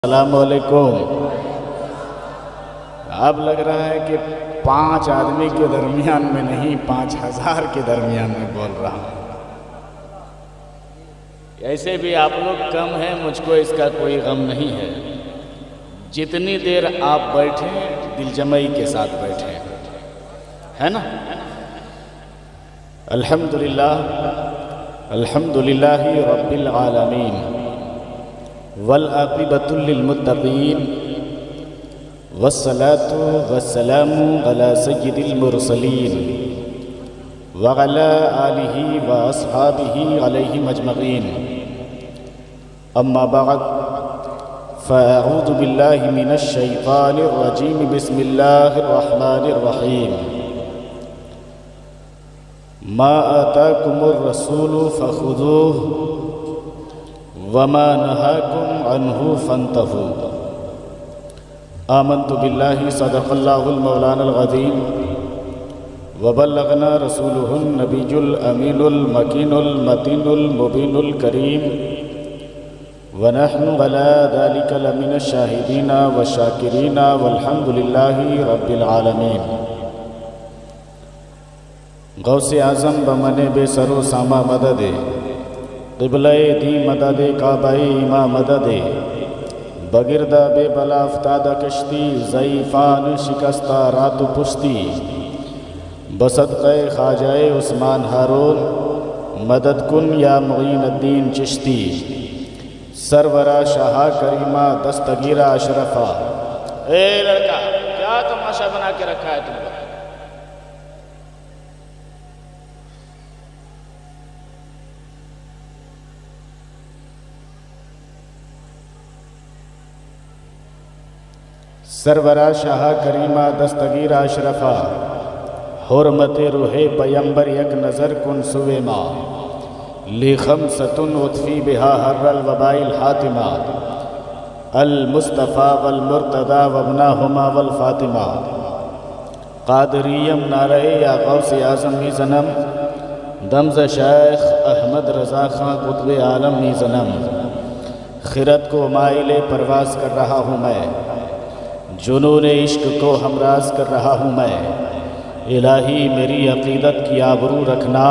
अस्सलामुअलैकुम। अब लग रहा है कि 5 आदमी के दरमियान में नहीं 5000 के दरमियान में बोल रहा हूँ। ऐसे भी आप लोग कम हैं, मुझको इसका कोई गम नहीं है। जितनी देर आप बैठे दिलजमई के साथ बैठे, है ना। अल्हम्दुलिल्लाह अल्हम्दुलिल्लाहि रब्बिल आलमीन वल आक़िबतुल लिल मुत्तक़ीन वस्सलातु वस्सलामु अला सय्यिदिल मुरसलीन व अला आलिहि व अस्हाबिहि अलैहिम अजमईन। अम्मा बअद फ़अऊज़ु बिल्लाहि मिनश शैतानिर रजीम। बिस्मिल्लाहिर रहमानिर रहीम। मा आताकुमुर रसूलु फ़ख़ुज़ूहु वमा नहाकुम अन्हु फंतहू। आमन्तु बिल्लाहि सदक़ल्लाहुल मौलानल अज़ीम व बल्लगना रसूलुहुन नबियुल अमीनुल मकीनुल मतीनुल मुबीनुल करीम व नहनु अला ज़ालिका लमिनश शाहिदीना व शाकिरीना वल्हम्दुलिल्लाहि रब्बिल आलमीन। गौसे आज़म बमने बेसरो सामा मददे क़िबले दी मददे काबाई इमा मददे बगिरदा बेबला अफ्तादा कश्ती ज़ईफ़ान शिकस्ता रात पुश्ती बसदक़े ख़ाजाए उस्मान हारून मदद कुन या मुईनुद्दीन चिश्ती सरवरा शाह करीमा दस्तगीरा अशरफा। ए लड़का, क्या तमाशा बना के रखा है तुमने? सरवरा शाह करीमा दस्तगीर अशरफा हुर्मत रूहे पैम्बर यक नज़र कुन सुवेमा ली खमसतुन उतफ़ी बिहा हर्रल वबाइल हातिमा अल मुस्तफ़ा वल मुर्तदा वबनाहुमा वल फ़ातिमा क़ादरियम नारे या गौसे आज़म ही ज़नम दमज़ शेख अहमद रज़ा ख़ां क़ुत्ब आलम ही ज़नम। खिरत को माइले परवाज़ कर रहा हूँ मैं, जुनून इश्क को हमराज कर रहा हूँ मैं। इलाही मेरी अक़ीदत की आबरू रखना,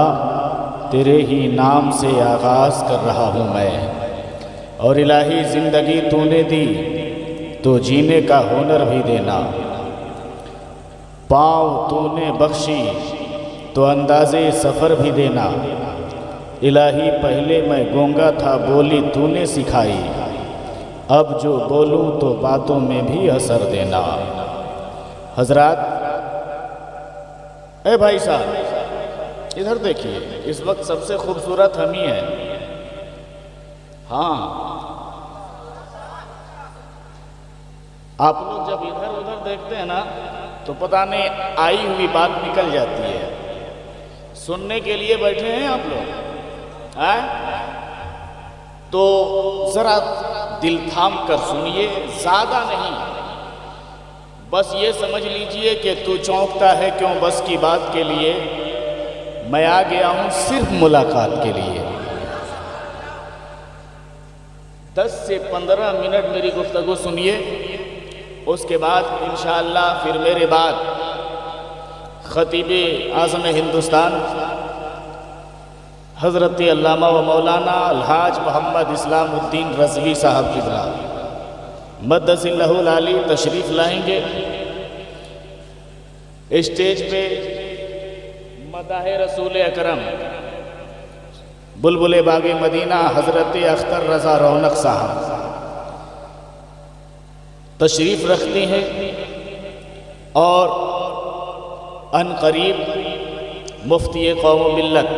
तेरे ही नाम से आगाज़ कर रहा हूँ मैं। और इलाही ज़िंदगी तूने दी तो जीने का हुनर भी देना, पाँव तूने बख्शी तो अंदाज़े सफ़र भी देना। इलाही पहले मैं गूंगा था, बोली तूने सिखाई, अब जो बोलूं तो बातों में भी असर देना। हजरात, ए भाई साहब इधर देखिए, इस वक्त सबसे खूबसूरत हम ही हैं। हाँ, आप लोग जब इधर उधर देखते हैं ना तो पता नहीं आई हुई बात निकल जाती है। सुनने के लिए बैठे हैं आप लोग, तो ज़रा दिल थाम कर सुनिए, ज़्यादा नहीं। बस ये समझ लीजिए कि तू चौंकता है क्यों बस की बात के लिए, मैं आ गया हूँ सिर्फ मुलाकात के लिए। 10 से 15 मिनट मेरी गुफ्तगू सुनिए, उसके बाद इंशाअल्लाह फिर मेरे बाद ख़तीब आज़म हिंदुस्तान हज़रत अल्लामा व मौलाना अलहाज मोहम्मद इस्लामुद्दीन रज़वी साहब क़िबला मद्दसिल्लहुल आली तशरीफ़ लाएंगे। स्टेज पे मदाहे रसूल अकरम बुलबुल बागे मदीना हज़रत अख्तर रज़ा रौनक साहब तशरीफ़ रखती हैं और अनक़रीब मुफ्ती कौम मिल्लत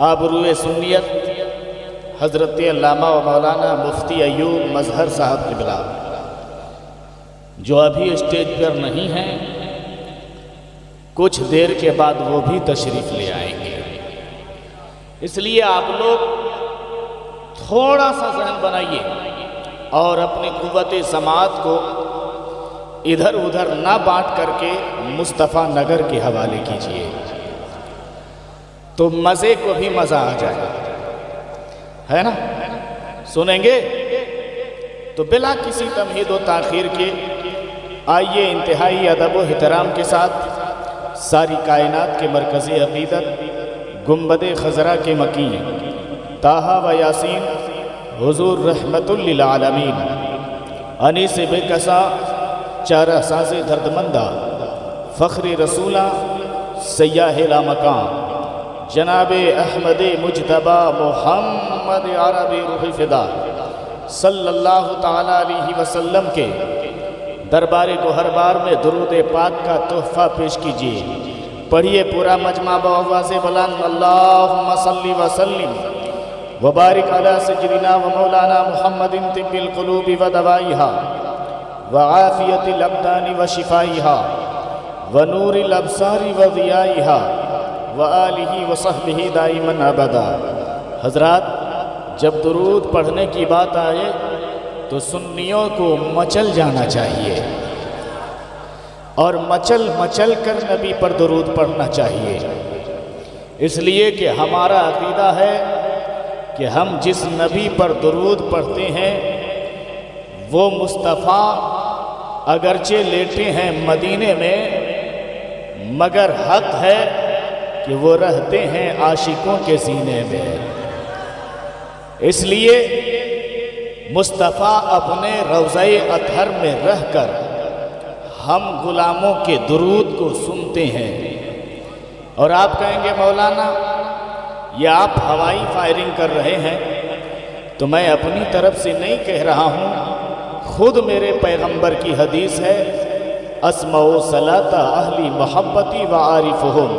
आबरूए सुन्नियत हज़रत अल्लामा व मौलाना मुफ्ती अयूब मज़हर साहब क़िबला, जो अभी स्टेज पर नहीं हैं, कुछ देर के बाद वो भी तशरीफ़ ले आएंगे। इसलिए आप लोग थोड़ा सा ज़हन बनाइए और अपनी क़ुव्वत समाअत को इधर उधर ना बांट करके मुस्तफ़ा नगर के हवाले कीजिए, तो मज़े को भी मज़ा आ जाए, है ना। सुनेंगे तो बिला किसी तमहीद व ताख़ीर के आइए इंतहाई अदब व एहतराम के साथ सारी कायनात के मरकज़ी अक़ीदत गुंबद खज़रा के मकीन ताहा व यासीन हुज़ूर रहमतुल लिल आलमीन अनीस बेकसा चारा साज़े दर्दमंदा फ़ख्र रसूला सय्याह लामकान जनाब अहमद मुजतबा मोहम्मद अरबी रूह फ़िदा सल्लल्लाहु ताला अलैहि वसल्लम के दरबार गोहरबार में दुरूद पाक का तोहफ़ा पेश कीजिए। पढ़िए पूरा मजमा बआवाज़े बुलंद अल्लाहुम्मा सल्ली व सल्लिम व बारिक अला सय्यिदिना व मौलाना मुहम्मदिन तिब्बिल क़ुलूबि व दवाइहा व आफ़ियतिल अब्दानि व शिफ़ाइहा व नूरिल अब्सारि व ज़ियाइहा व आलिही व सहबिही दाइमन अबदा। हज़रात, जब दुरूद पढ़ने की बात आए तो सुन्नियों को मचल जाना चाहिए और मचल मचल कर नबी पर दुरूद पढ़ना चाहिए, इसलिए कि हमारा अक़ीदा है कि हम जिस नबी पर दुरूद पढ़ते हैं वो मुस्तफ़ा अगरचे लेटे हैं मदीने में, मगर हक़ है कि वो रहते हैं आशिकों के सीने में। इसलिए मुस्तफ़ा अपने रौज़े अतहर में रहकर हम गुलामों के दुरूद को सुनते हैं। और आप कहेंगे मौलाना ये आप हवाई फायरिंग कर रहे हैं, तो मैं अपनी तरफ से नहीं कह रहा हूँ, खुद मेरे पैगंबर की हदीस है, अस्माउ सलाता अहली मोहब्बती व आरिफुहुम,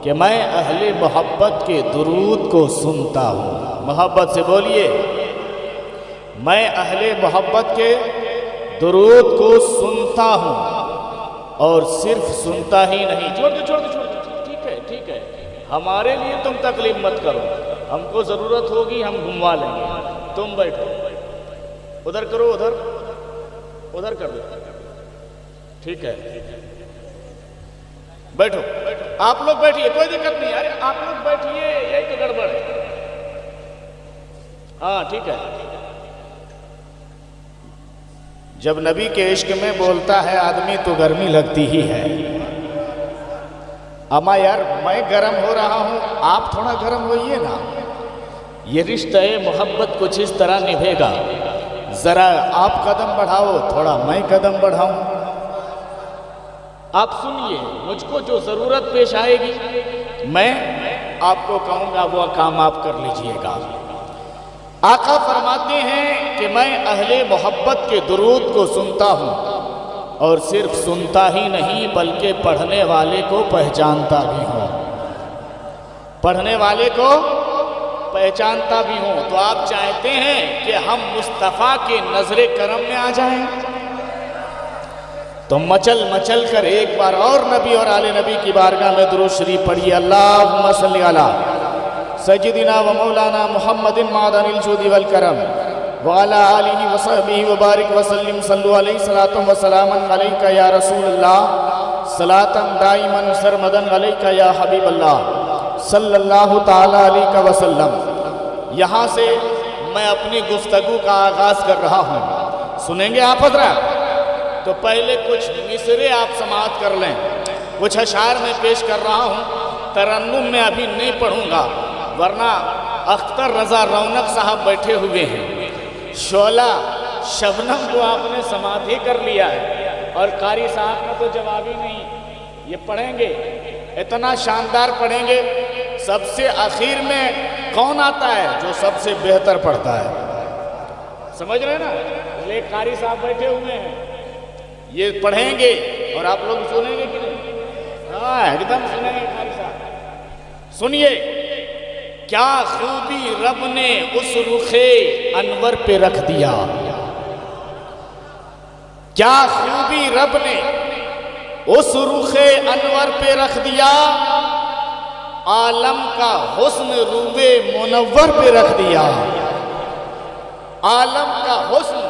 कि मैं अहले मोहब्बत के दुरूद को सुनता हूँ। मोहब्बत से बोलिए, मैं अहले मोहब्बत के दुरूद को सुनता हूँ, और सिर्फ सुनता ही नहीं। छोड़ दो, ठीक है, हमारे लिए तुम तकलीफ मत करो, हमको ज़रूरत होगी हम घुमवा लेंगे, तुम बैठो, उधर करो, उधर कर दो, ठीक है, बैठो, आप लोग बैठिए, कोई दिक्कत नहीं। अरे आप लोग बैठिए, यही तो गड़बड़ है। हाँ ठीक है। जब नबी के इश्क में बोलता है आदमी तो गर्मी लगती ही है। अम्मा यार, मैं गर्म हो रहा हूँ, आप थोड़ा गर्म होइए ना। ये रिश्ता मोहब्बत कुछ इस तरह निभेगा, ज़रा आप कदम बढ़ाओ, थोड़ा मैं कदम बढ़ाऊँ। आप सुनिए, मुझको जो ज़रूरत पेश आएगी मैं आपको कहूँगा, वो काम आप कर लीजिएगा। आका फरमाते हैं कि मैं अहले मोहब्बत के दुरूद को सुनता हूँ, और सिर्फ सुनता ही नहीं बल्कि पढ़ने वाले को पहचानता भी हूँ, पढ़ने वाले को पहचानता भी हूँ। तो आप चाहते हैं कि हम मुस्तफ़ा के नज़रे करम में आ जाएं, तो मचल मचल कर एक बार और नबी और आले नबी की बारगाह में दुरूद शरीफ पढ़िए। अल्लाहुम्मा सल्ली अला सय्यिदिना व मौलाना मुहम्मदिन मादनिल जुदी वल करम व अला आलिहि व सहबिहि व बारिक व सल्लिम सल्लु अलैहि सलातम व सलामन अलैका या रसूलल्लाह सलातन दाइमन सरमदन अलैका या हबीबल्लाह सल्लल्लाहु ताला अलैहि वसल्लम। यहाँ से मैं अपनी गुफ्तगू का आगाज़ कर रहा हूँ, सुनेंगे आप हज़रात? तो पहले कुछ मिसरे आप समाअत कर लें, कुछ अशार में पेश कर रहा हूँ, तरन्नुम में अभी नहीं पढ़ूंगा, वरना अख्तर रज़ा रौनक साहब बैठे हुए हैं। शोला शबनम को आपने समाधि कर लिया है, और कारी साहब का तो जवाब ही नहीं। ये पढ़ेंगे, इतना शानदार पढ़ेंगे। सबसे आखिर में कौन आता है? जो सबसे बेहतर पढ़ता है। समझ रहे ना? ये कारी साहब बैठे हुए हैं, ये पढ़ेंगे और आप लोग सुनेंगे कि नहीं? हाँ, एकदम सुनेंगे कारी साहब। सुनिए, क्या खूबी रब ने उस रुखे अनवर पे रख दिया, क्या खूबी रब ने उस रुखे अनवर पे रख दिया, आलम का हुस्न रूबे मुनव्वर पे रख दिया, आलम का हुस्न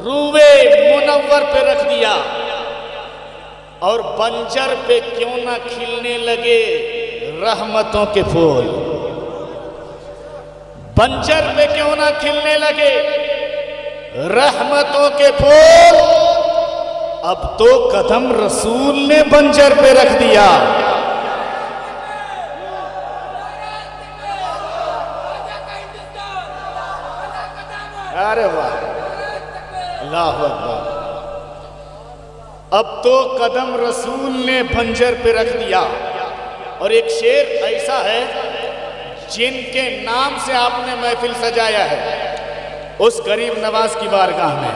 रूबे मुनव्वर पे रख दिया। और बंजर पे क्यों ना खिलने लगे रहमतों के फूल, बंजर पे क्यों ना खिलने लगे रहमतों के फूल अब तो कदम रसूल ने बंजर पे रख दिया। अरे वाह, अल्लाह अकबर। अब तो कदम रसूल ने बंजर पे रख दिया। और एक शेर ऐसा है जिनके नाम से आपने महफिल सजाया है, उस गरीब नवाज की बारगाह में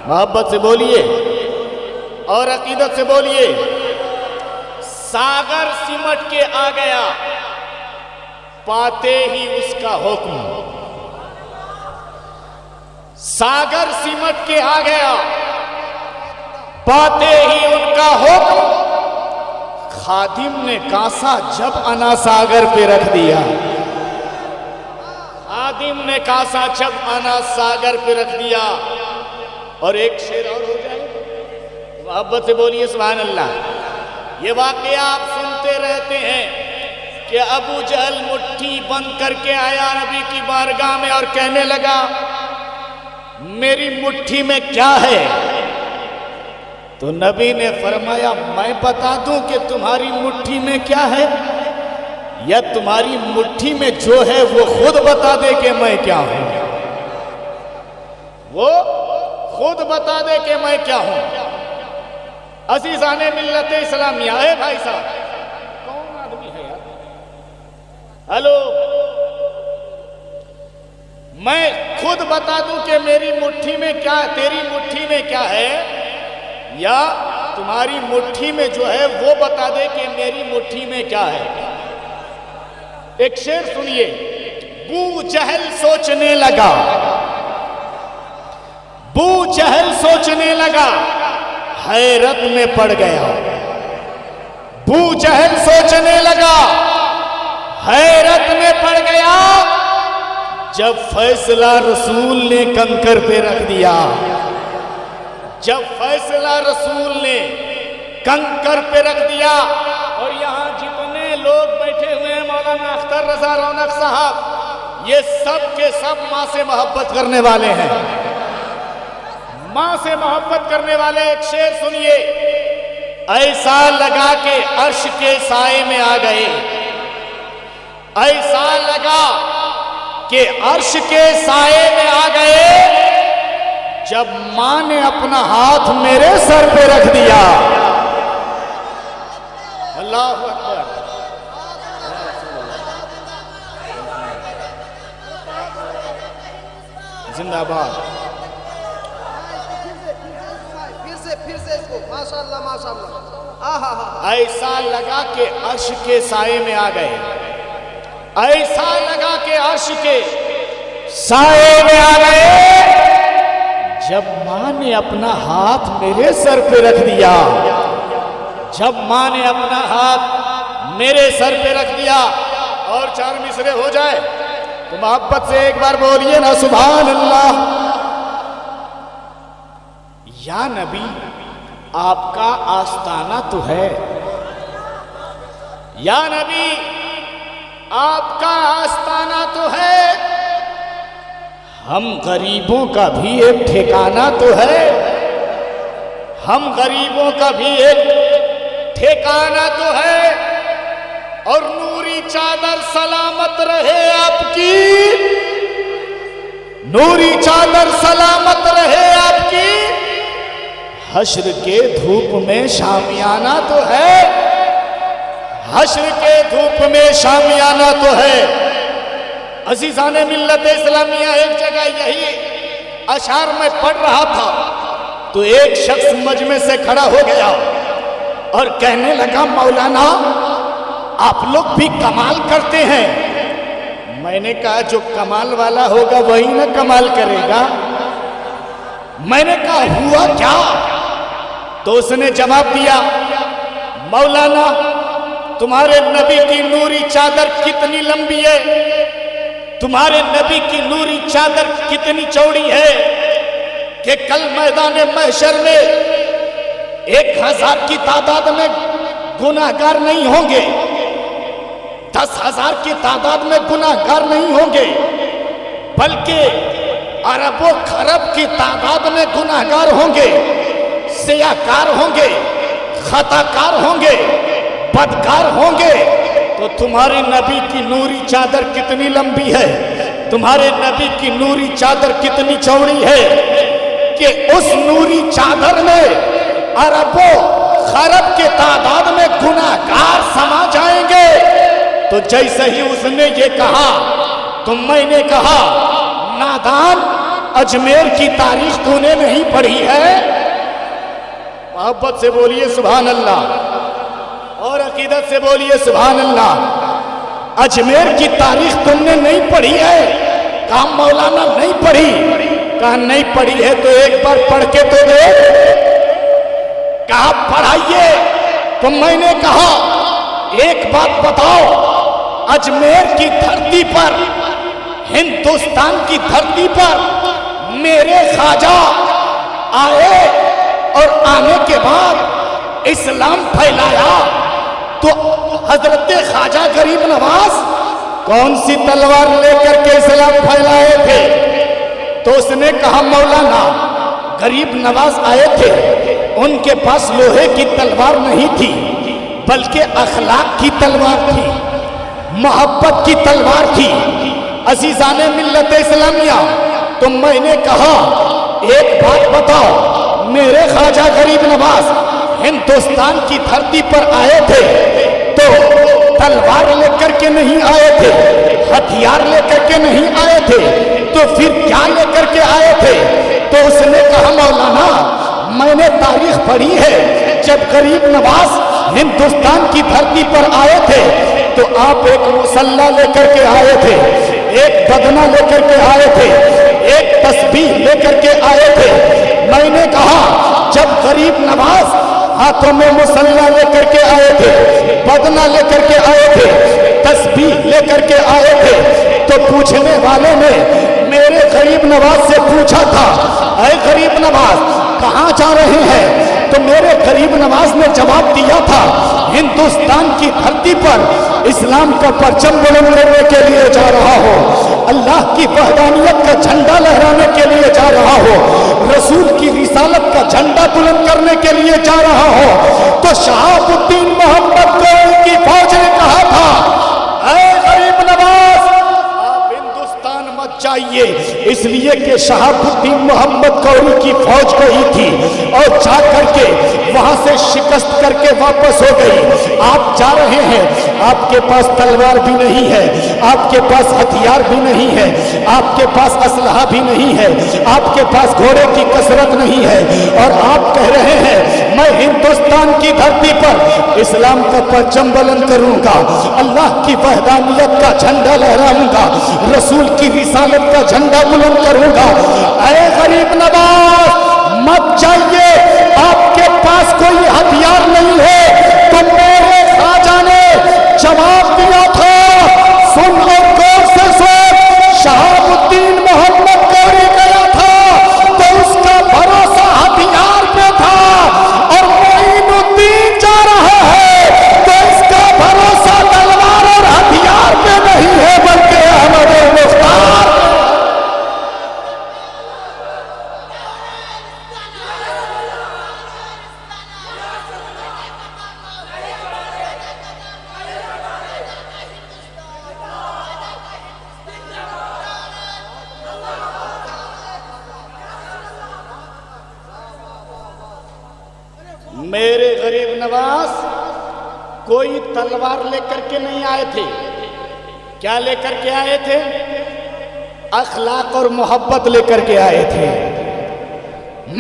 मोहब्बत से बोलिए और अकीदत से बोलिए। सागर सिमट के आ गया, पाते ही उसका हुक्म। सागर सिमट के आ गया, पाते ही उनका हुक्म। खादिम ने कांसा जब अना सागर पे रख दिया, खादिम ने कांसा जब अना सागर पे रख दिया। और एक शेर और हो जाए, मोहब्बत से बोलिए सुभान अल्लाह। ये वाकया आप सुनते रहते हैं कि अबू जहल मुट्ठी बंद करके आया नबी की बारगाह में और कहने लगा, मेरी मुट्ठी में क्या है? तो नबी ने फरमाया, मैं बता दूं कि तुम्हारी मुट्ठी में क्या है, या तुम्हारी मुट्ठी में जो है वो खुद बता दे कि मैं क्या हूं? वो खुद बता दे कि मैं क्या हूं। अजीज़ाने मिल्लत इस्लामिया है भाई साहब, कौन आदमी है यार? हेलो, मैं खुद बता दूं कि मेरी मुट्ठी में क्या, तेरी मुट्ठी में क्या है, या तुम्हारी मुट्ठी में जो है वो बता दे कि मेरी मुट्ठी में क्या है। एक शेर सुनिए। बू जहल सोचने लगा, बू जहल सोचने लगा, हैरत में पड़ गया। बू जहल सोचने लगा, हैरत में पड़ गया, जब फैसला रसूल ने कंकर पे रख दिया। जब फैसला रसूल ने कंकर पे रख दिया। और यहाँ जितने लोग बैठे हुए हैं, मौलाना अख्तर रजा रौनक साहब, ये सब के सब माँ से मोहब्बत करने वाले हैं, माँ से मोहब्बत करने वाले। एक शेर सुनिए। ऐसा लगा के अर्श के साए में आ गए, ऐसा लगा कि अर्श के साए में आ गए, जब मां ने अपना हाथ मेरे सर पे रख दिया। अल्लाह अकबर। जिंदाबाद। फिर से इसको माशाअल्लाह माशाअल्लाह। ऐसा लगा कि अर्श के साए में आ गए, ऐसा लगा कि अर्श के साए में आ गए, जब मां ने अपना हाथ मेरे सर पे रख दिया। जब मां ने अपना हाथ मेरे सर पे रख दिया। और चार मिसरे हो जाए तो मोहब्बत से एक बार बोलिए ना सुभान अल्लाह। या नबी, आपका आस्ताना तो है, या नबी आपका आस्ताना तो है, हम गरीबों का भी एक ठिकाना तो है, हम गरीबों का भी एक ठिकाना तो है। और नूरी चादर सलामत रहे आपकी, नूरी चादर सलामत रहे आपकी, हश्र के धूप में शामियाना तो है, हश्र के धूप में शामियाना तो है। अजीज़ाने मिल्लत इस्लामिया, एक जगह यही अशार में पढ़ रहा था तो एक शख्स मजमे से खड़ा हो गया और कहने लगा, मौलाना आप लोग भी कमाल करते हैं। मैंने कहा, जो कमाल वाला होगा वही ना कमाल करेगा। मैंने कहा, हुआ क्या? तो उसने जवाब दिया, मौलाना तुम्हारे नबी की नूरी चादर कितनी लंबी है, तुम्हारे नबी की नूरी चादर कितनी चौड़ी है कि कल मैदान महशर में 1000 की तादाद में गुनाहगार नहीं होंगे, 10,000 की तादाद में गुनाहगार नहीं होंगे, बल्कि अरबों खरब की तादाद में गुनाहगार होंगे, सियाकार होंगे, खताकार होंगे, बदकार होंगे, तो तुम्हारे नबी की नूरी चादर कितनी लंबी है, तुम्हारे नबी की नूरी चादर कितनी चौड़ी है कि उस नूरी चादर में अरबों खरब के तादाद में गुनाहगार समा जाएंगे। तो जैसे ही उसने ये कहा तो मैंने कहा, नादान, अजमेर की तारीख तूने नहीं पढ़ी है? मोहब्बत से बोलिए सुभान अल्लाह और अकीदत से बोलिए सुभान अल्लाह। अजमेर की तारीख तुमने नहीं पढ़ी है? कहा मौलाना नहीं पढ़ी। कहा नहीं पढ़ी है तो एक बार पढ़ के तो दे। कहा पढ़ाइए। तो मैंने कहा एक बात बताओ, अजमेर की धरती पर, हिंदुस्तान की धरती पर मेरे ख्वाजा आए और आने के बाद इस्लाम फैलाया, तो हजरत ख्वाजा गरीब नवाज कौन सी तलवार लेकर के इस्लाम फैलाए थे? तो उसने कहा मौलाना, गरीब नवाज आए थे, उनके पास लोहे की तलवार नहीं थी बल्कि अखलाक की तलवार थी, मोहब्बत की तलवार थी। अजीजाने मिल्लत इस्लामिया, तो मैंने कहा एक बात बताओ, मेरे ख्वाजा गरीब नवाज हिंदुस्तान की धरती पर आए थे तो तलवार लेकर के नहीं आए थे, हथियार लेकर के नहीं आए थे, तो फिर क्या लेकर के आए थे? तो उसने कहा मौलाना, मैंने तारीख पढ़ी है, जब गरीब नवाज हिंदुस्तान की धरती पर आए थे तो आप एक मुसल्ला लेकर के आए थे, एक बदना लेकर के आए थे, एक तस्बीह लेकर के आए थे। मैंने कहा जब गरीब नवाज हाथों में मुसल्ला लेकर के आए थे, बदना लेकर के आए थे, तस्बीह लेकर के आए थे, तो पूछने वाले ने मेरे गरीब नवाज से पूछा था, अरे गरीब नवाज कहाँ जा रहे हैं? तो मेरे गरीब नवाज ने जवाब दिया था, हिंदुस्तान की धरती पर इस्लाम का परचम बुलंद करने के लिए जा रहा हो, अल्लाह की वहदानियत का झंडा लहराने के लिए जा रहा हो, रसूल की रिसालत का झंडा बुलंद करने के लिए जा रहा हो। तो शहाबुद्दीन मोहम्मद को उनकी फौज ने कहा था, ऐ गरीब नवाज आप हिंदुस्तान मत जाइए, इसलिए कि शहाबुद्दीन मोहम्मद कौरी की फौज गई थी और जा करके वहां से शिकस्त करके वापस हो गई। आप जा रहे हैं, आपके पास तलवार भी नहीं है, आपके पास हथियार भी नहीं है, आपके पास असलहा भी नहीं है, आपके पास घोड़े की कसरत नहीं है, और आप कह रहे हैं मैं हिंदुस्तान की धरती पर इस्लाम का परचम बुलंद करूंगा, अल्लाह की वहदानियत का झंडा लहराऊंगा, रसूल की रिसालत का झंडा बुलंद करूंगा। ऐ गरीब नवाज मत जाइए, आपके पास कोई हथियार नहीं है। तो मेरे ख्वाजा ने जवाब दिया था, सुन और गौर से सुन, शहाबुद्दीन मोहम्मद कौरी गया था तो उसका भरोसा हथियार पे था, और मोइनुद्दीन जा रहा है तो इसका भरोसा तलवार और हथियार पे नहीं है बल्कि अहमद मुख्तार। मेरे गरीब नवाज कोई तलवार लेकर के नहीं आए थे, क्या लेकर के आए थे? अखलाक और मोहब्बत लेकर के आए थे।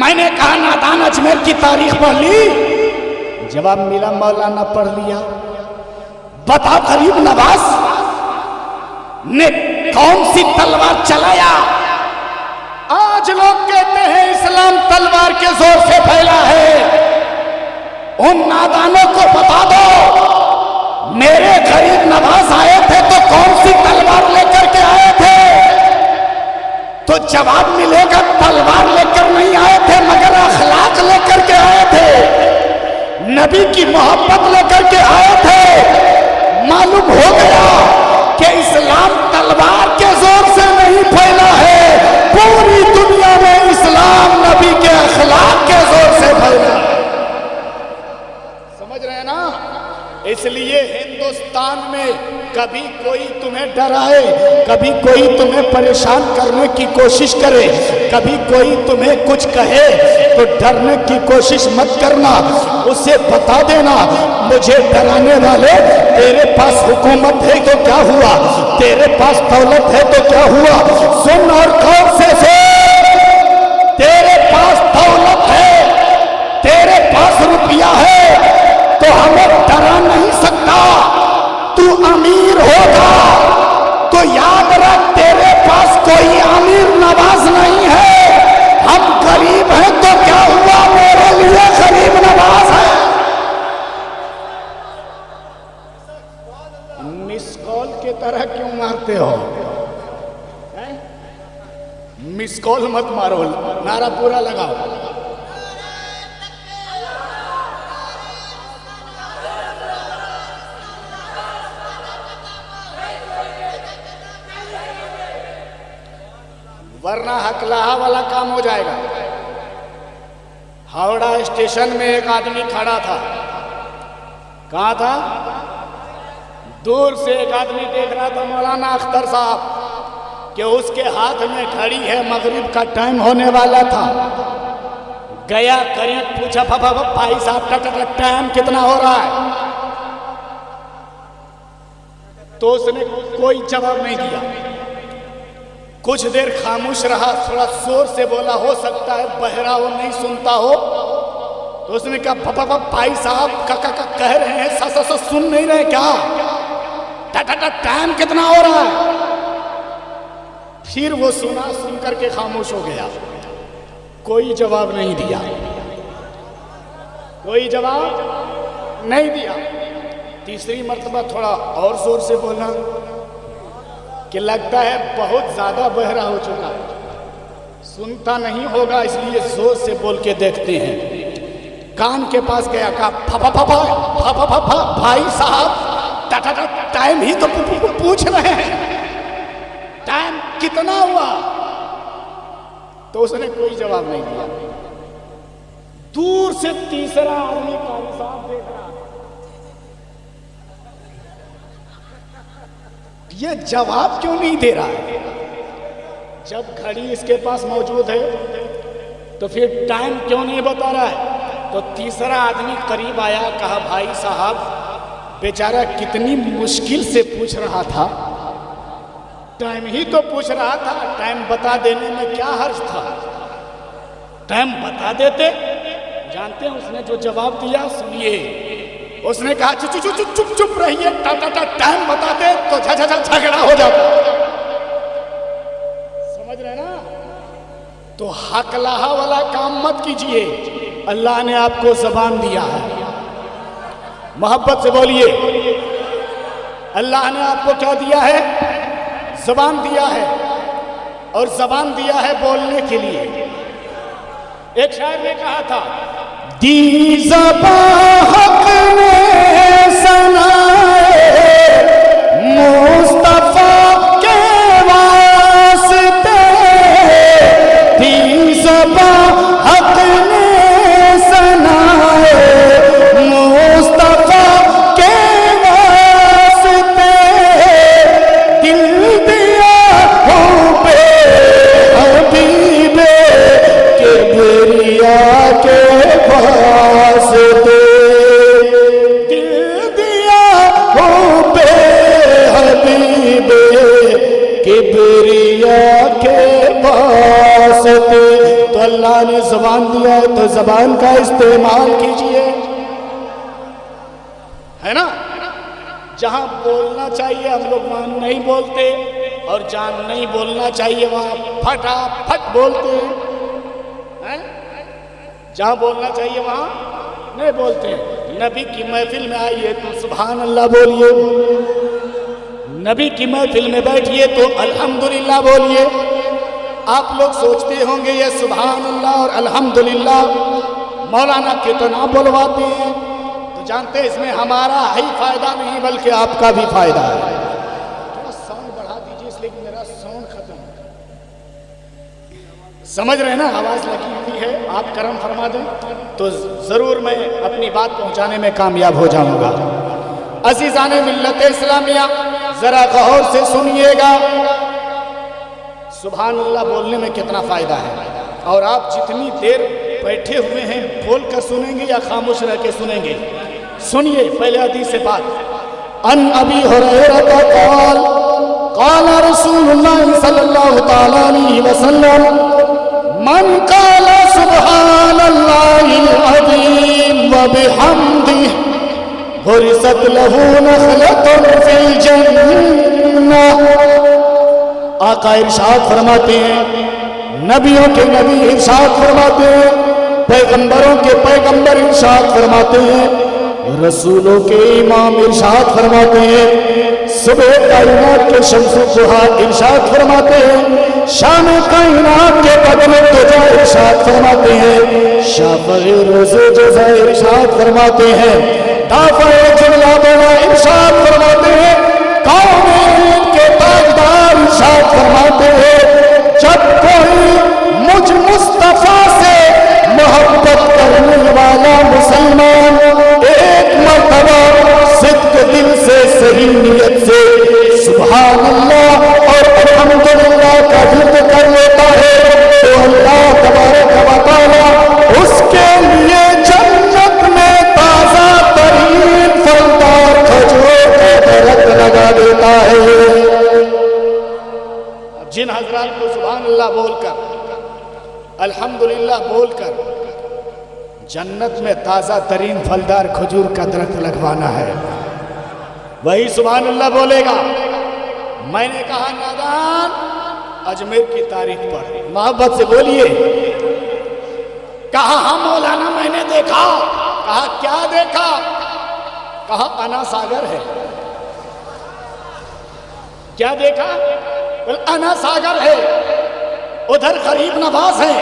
मैंने कहा नादान अजमेर की तारीख पढ़ ली? जवाब मिला मौलाना पढ़ लिया। बताओ गरीब नवाज ने कौन सी तलवार चलाया? आज लोग कहते हैं इस्लाम तलवार के जोर से फैला है। उन नादानों को बता दो मेरे गरीब नवाज आए थे तो कौन सी तलवार लेकर के आए थे? तो जवाब मिलेगा तलवार लेकर नहीं आए थे मगर अखलाक लेकर के आए थे, नबी की मोहब्बत लेकर के आए थे। मालूम हो गया कि इस्लाम तलवार के जोर से नहीं फैला है, पूरे पूरी दुनिया में इस्लाम नबी के अखलाक के जोर से फैला। समझ रहे हैं ना? इसलिए हिंदुस्तान में कभी कोई तुम्हें डराए, कभी कोई तुम्हें परेशान करने की कोशिश करे, कभी कोई तुम्हें कुछ कहे तो डरने की कोशिश मत करना। उसे बता देना, मुझे डराने वाले, तेरे पास हुकूमत है तो क्या हुआ, तेरे पास दौलत है तो क्या हुआ। सुन और गौर से सुन, तेरे पास दौलत है, तेरे पास रुपया है तो हमें डरा नहीं सकता। तू अमीर होगा तो याद रख, तेरे पास कोई अमीर नवाज नहीं है। हम गरीब हैं तो क्या हुआ, मेरे लिए गरीब नवाज है। मिस कॉल के तरह क्यों मारते हो? मिस कॉल मत मारो, नारा पूरा लगाओ। वरना हकलाहा वाला काम हो जाएगा। हावड़ा स्टेशन में एक आदमी खड़ा था। कहाँ था? दूर से एक आदमी देख रहा था मौलाना अख्तर साहब कि उसके हाथ में घड़ी है, मगरिब का टाइम होने वाला था। गया करेंट पूछा, भाई साहब टाइम कितना हो रहा है? तो उसने कोई जवाब नहीं दिया। कुछ देर खामोश रहा, थोड़ा जोर से बोला, हो सकता है बहरा हो, नहीं सुनता हो। तो उसने कहा, भाई साहब कह रहे हैं, सुन नहीं रहे क्या? टाइम कितना हो रहा है? फिर वो सुना, सुन करके खामोश हो गया, कोई जवाब नहीं दिया, कोई जवाब नहीं दिया। तीसरी मर्तबा थोड़ा और जोर से बोला कि लगता है बहुत ज्यादा बहरा हो चुका है, सुनता नहीं होगा, इसलिए जोर से बोल के देखते हैं। कान के पास गया, कहा भाई साहब टाइम ही तो पूछ रहे हैं, टाइम कितना हुआ? तो उसने कोई जवाब नहीं दिया। दूर से तीसरा आदमी कारी साहब देख रहा, ये जवाब क्यों नहीं दे रहा है? जब घड़ी इसके पास मौजूद है तो फिर टाइम क्यों नहीं बता रहा है? तो तीसरा आदमी करीब आया, कहा भाई साहब बेचारा कितनी मुश्किल से पूछ रहा था, टाइम ही तो पूछ रहा था, टाइम बता देने में क्या हर्ज था? टाइम बता देते। जानते हैं उसने जो जवाब दिया? सुनिए, उसने कहा चुप रहिए, टाइम बताते तो झगड़ा हो जाता। समझ रहे ना? तो हकलाहा वाला काम मत कीजिए। अल्लाह ने आपको ज़बान दिया है, मोहब्बत से बोलिए। अल्लाह ने आपको क्या दिया है? ज़बान दिया है, और ज़बान दिया है बोलने के लिए। एक शायर ने कहा था, दी ज़बान हक ने सनाए मुस्तफा के वास्ते, दी ज़बान हक ने सनाए मुस्तफा के वास्ते, दिल दिया हो पे हबीबे के बेरिया के वास्ते, दिल दिया हो पे हबीबे के बेरिया के वास्ते। तो अल्लाह ने ज़बान दिया है तो ज़बान का इस्तेमाल कीजिए, है ना? जहां बोलना चाहिए हम लोग वहां नहीं बोलते, और जहां नहीं बोलना चाहिए वहां फटाफट बोलते हैं। जहां बोलना चाहिए वहां नहीं बोलते। नबी की महफिल में आइए तो सुभान अल्लाह बोलिए, नबी की महफिल में बैठिए तो अल्हम्दुलिल्लाह बोलिए। आप लोग सोचते होंगे ये सुभान अल्लाह और अल्हम्दुलिल्लाह मौलाना कितना बुलवाते हैं, तो जानते हैं इसमें हमारा ही फायदा नहीं बल्कि आपका भी फायदा है। थोड़ा साउंड बढ़ा दीजिए, इसलिए कि मेरा साउंड खत्म है। समझ रहे ना, आवाज़ लगी हुई है, आप करम फरमा दें तो ज़रूर मैं अपनी बात पहुंचाने में कामयाब हो जाऊंगा। अज़ीज़ाने मिल्लत इस्लामिया, ज़रा गौर से सुनिएगा। सुभान अल्लाह बोलने में कितना फ़ायदा है, और आप जितनी देर बैठे हुए हैं बोल कर सुनेंगे या खामोश रह के सुनेंगे। सुनिए पहले हदीस से बात। अन अबी हुरैरा का क़ाल क़ाल रसूलुल्लाह सल्लल्लाहु तआला अलैहि वसल्लम मन क़ाल सुब्हानल्लाहिल अज़ीम व बिहम्दिही गुरिसत लहू नख़लतुन फिल जन्नह। आका इरशाद फरमाते हैं, नबियों के नबी इरशाद फरमाते हैं, पैगंबरों के पैगंबर इरशाद फरमाते हैं, रसूलों के इमाम इरशाद फरमाते हैं, सुबह कायनात के शम्सुल दुहा इरशाद फरमाते हैं, शाम कायनात के बदले तुझा इरशाद फरमाते हैं, शाफ़े रोज़े जज़ा इरशाद फरमाते हैं, दाफ़े जुमला बना इरशाद फरमाते हैं, कौनैन के ताजदार इरशाद फरमाते हैं, जब कोई मुझ मुस्तफा से मोहब्बत करने वाला मुसलमान एक मर्तबा सिद्क दिल से सही नियत से सुभान अल्लाह और अल्हम्दुलिल्लाह का जिक्र कर लेता है तो अल्लाह तबारक व तआला उसके लिए जन्नत में ताजा तरीन फलदार खजूर का दरख्त लगा देता है। जिन हजरात को सुभान अल्लाह बोलकर अल्हम्दुलिल्लाह बोलकर जन्नत में ताज़ा तरीन फलदार खजूर का दरख्त लगवाना है, वही सुभान अल्लाह बोलेगा। मैंने कहा नादान अजमेर की तारीख पढ़, मोहब्बत से बोलिए। कहा हाँ मौलाना मैंने देखा। कहा क्या देखा? कहा अना सागर है। क्या देखा? बोल अना सागर है, उधर गरीब नवाज है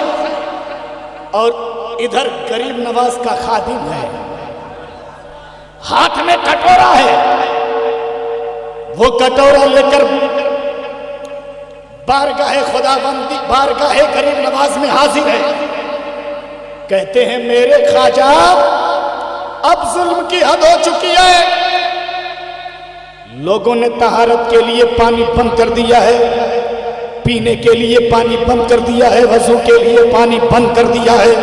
और इधर गरीब नवाज का खादिम है, हाथ में कटोरा है, वो कटोरा लेकर बारगाहे खुदाबंदी बारगाहे गरीब नवाज में हाजिर है। कहते हैं मेरे ख्वाजा अब जुल्म की हद हो चुकी है, लोगों ने तहारत के लिए पानी बंद कर दिया है, पीने के लिए पानी बंद कर दिया है, वजू के लिए पानी बंद कर दिया है।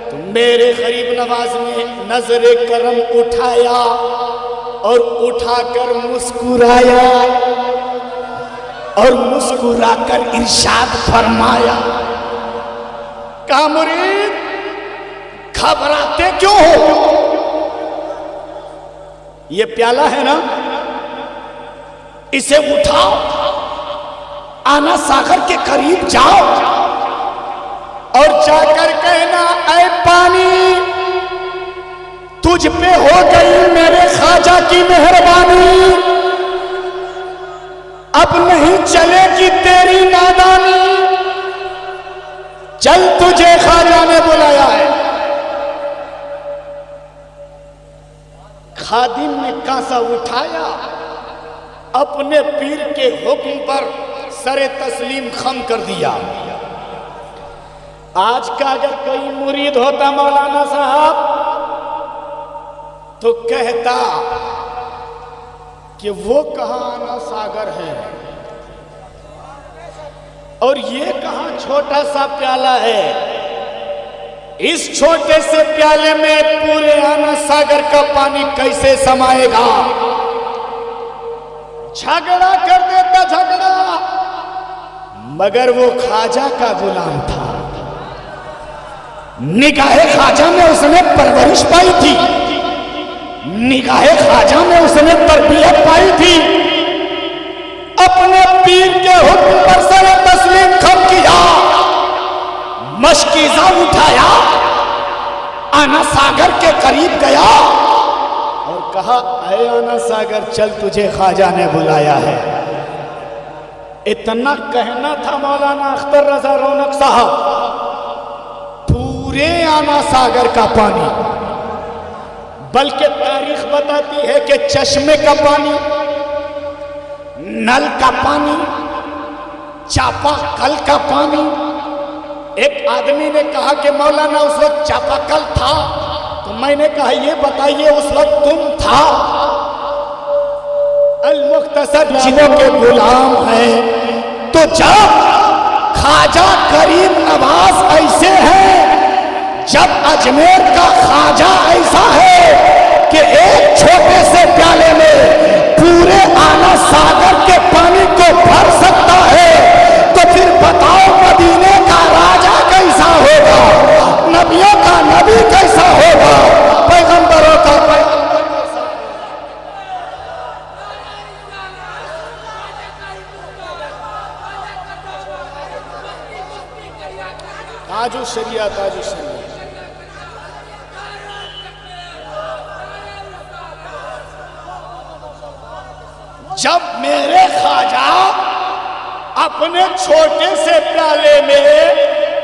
तो मेरे गरीब नवाज ने नजरे करम उठाया और उठाकर मुस्कुराया और मुस्कुराकर इरशाद फरमाया। कहा मुरीद घबराते क्यों हो? ये प्याला है ना, इसे उठाओ, आना सागर के करीब जाओ और जाकर कहना ऐ पानी तुझ पे हो गई मेरे ख्वाजा की मेहरबानी, अब नहीं चलेगी तेरी नादानी, चल तुझे ख्वाजा ने बुलाया है। खादिम ने कांसा उठाया, अपने पीर के हुक्म पर सरे तस्लीम खम कर दिया। आज का अगर कोई मुरीद होता मौलाना साहब तो कहता कि वो कहां आना सागर है और ये कहां छोटा सा प्याला है, इस छोटे से प्याले में पूरे आना सागर का पानी कैसे समाएगा? झगड़ा कर देता झगड़ा, मगर वो ख्वाजा का गुलाम था। निगाहे ख्वाजा में उसने परवरिश पाई थी, निगाहे ख्वाजा में उसने तरबियत पाई थी। अपने पीर के हुक्म पर सरे तस्लीम खम किया, मशकीज़ा उठाया, आना सागर के करीब गया और कहा ऐ आना सागर चल तुझे ख्वाजा ने बुलाया है। इतना कहना था मौलाना अख्तर रजा रौनक साहब, पूरे आना सागर का पानी, बल्कि तारीख बताती है कि चश्मे का पानी, नल का पानी, चापा कल का पानी, एक आदमी ने कहा कि मौलाना उस वक्त चापाकल था, तो मैंने कहा ये बताइए उस वक्त तुम था? अल मुख्तसर जिन्हों के गुलाम हैं। तो जब ख्वाजा गरीब नवाज ऐसे हैं, जब अजमेर का ख्वाजा ऐसा है कि एक छोटे से प्याले में पूरे आना सागर के पानी को भर सकता है, तो फिर बताओ मदीने का राजा कैसा होगा, नबियों का नबी कैसा होगा, पैगंबरों का पैगंबर। ताजु शरिया, ताजु शरिया। जब मेरे ख्वाजा अपने छोटे से प्याले में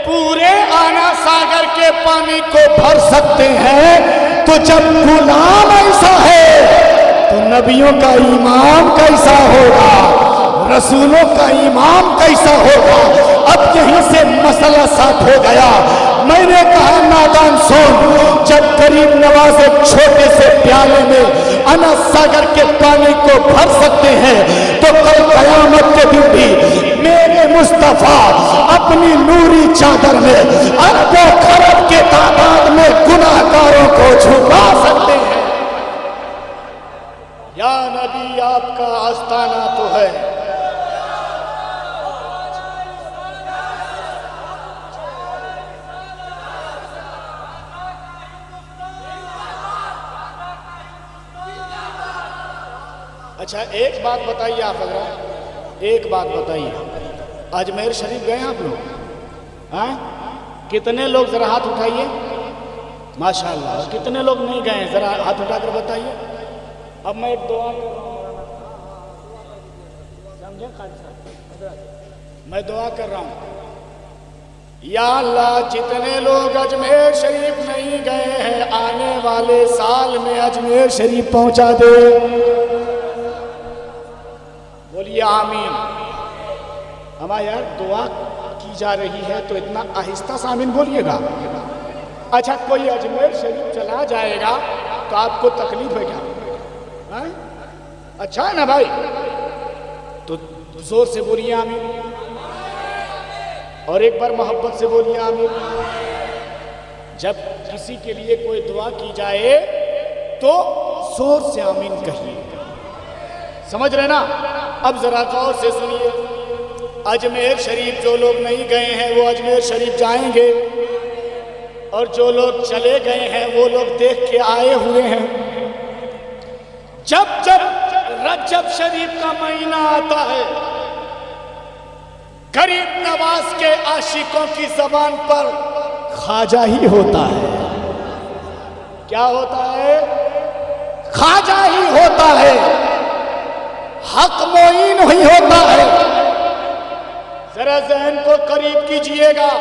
पूरे आना सागर के पानी को भर सकते हैं, तो जब गुलाम ऐसा है तो नबियों का इमाम कैसा होगा, रसूलों का इमाम कैसा होगा। अब यहीं से मसला साफ हो गया। मैंने कहा नादान सुन, जब गरीब नवाज एक छोटे से प्याले में अना सागर के पानी को भर सकते हैं, तो कल कयामत के दिन भी मेरे मुस्तफा अपनी नूरी चादर में अरबों खरब के तादाद में गुनाहगारों को छुपा सकते हैं। या नबी आपका आस्ताना तो है। अच्छा एक बात बताइए आप हजरात, एक बात बताइए, अजमेर शरीफ गए आप लोग? हैं? कितने लोग जरा हाथ उठाइए, माशाल्लाह। कितने लोग नहीं गए, जरा हाथ उठाकर बताइए। अब मैं एक दुआ कर रहा हूँ, समझे खाली साहब, मैं दुआ कर रहा हूँ, या अल्लाह जितने लोग अजमेर शरीफ नहीं गए हैं, आने वाले साल में अजमेर शरीफ पहुंचा दे। बोलिए आमीन। हमारा यार दुआ की जा रही है तो इतना आहिस्ता से आमीन बोलिएगा। अच्छा कोई अजमेर शरीफ चला जाएगा तो आपको तकलीफ है क्या? है? अच्छा है ना भाई, तो जोर से बोलिए आमीन, और एक बार मोहब्बत से बोलिए आमीन। जब किसी के लिए कोई दुआ की जाए तो जोर से आमीन कहिए, समझ रहे ना? अब जरा गौर से सुनिए, अजमेर शरीफ जो लोग नहीं गए हैं वो अजमेर शरीफ जाएंगे, और जो लोग चले गए हैं वो लोग देख के आए हुए हैं। जब जब रजब शरीफ का महीना आता है, गरीब नवाज के आशिकों की जबान पर ख्वाजा ही होता है। क्या होता है? ख्वाजा ही होता है, हक मोइन ही होता है। जरा जहन को करीब कीजिएगा।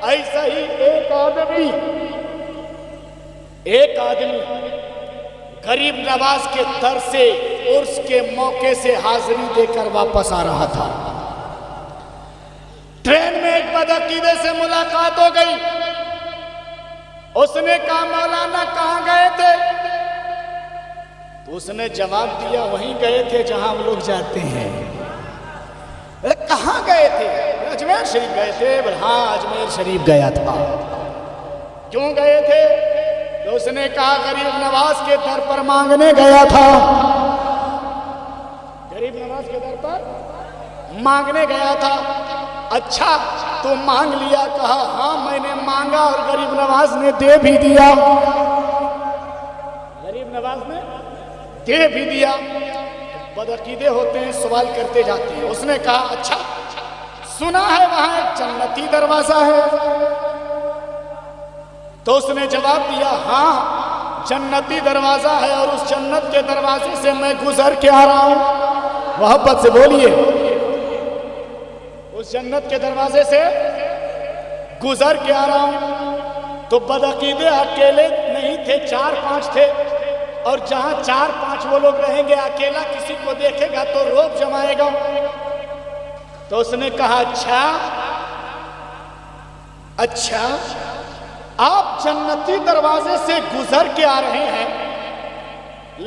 ऐसा ही एक आदमी गरीब नवाज के दर से उर्स के मौके से हाजिरी देकर वापस आ रहा था। ट्रेन में एक बदअकीदे से मुलाकात हो गई। उसने कहा मौलाना कहाँ गए थे? तो उसने जवाब दिया वहीं गए थे जहां हम लोग जाते हैं। कहाँ गए थे? अजमेर शरीफ गए थे। बोले हाँ अजमेर शरीफ गया था। क्यों गए थे? तो उसने कहा गरीब नवाज के दर पर मांगने गया था। गरीब नवाज के दर पर मांगने गया था। अच्छा तो मांग लिया? कहा हाँ मैंने मांगा और गरीब नवाज ने दे भी दिया। गरीब नवाज ने दे भी दिया। बदअकीदे होते हैं, सवाल करते जाते हैं। उसने कहा अच्छा सुना है वहां एक जन्नती दरवाजा है? तो उसने जवाब दिया हाँ जन्नती दरवाजा है और उस जन्नत के दरवाजे से मैं गुजर के आ रहा हूं। मोहब्बत से बोलिए, उस जन्नत के दरवाजे से गुजर के आ रहा हूं। तो बदअकीदे अकेले नहीं थे, 4-5 थे, और जहां 4-5 वो लोग रहेंगे, अकेला किसी को देखेगा तो रौब जमाएगा। तो उसने कहा अच्छा अच्छा, आप जन्नती दरवाजे से गुजर के आ रहे हैं,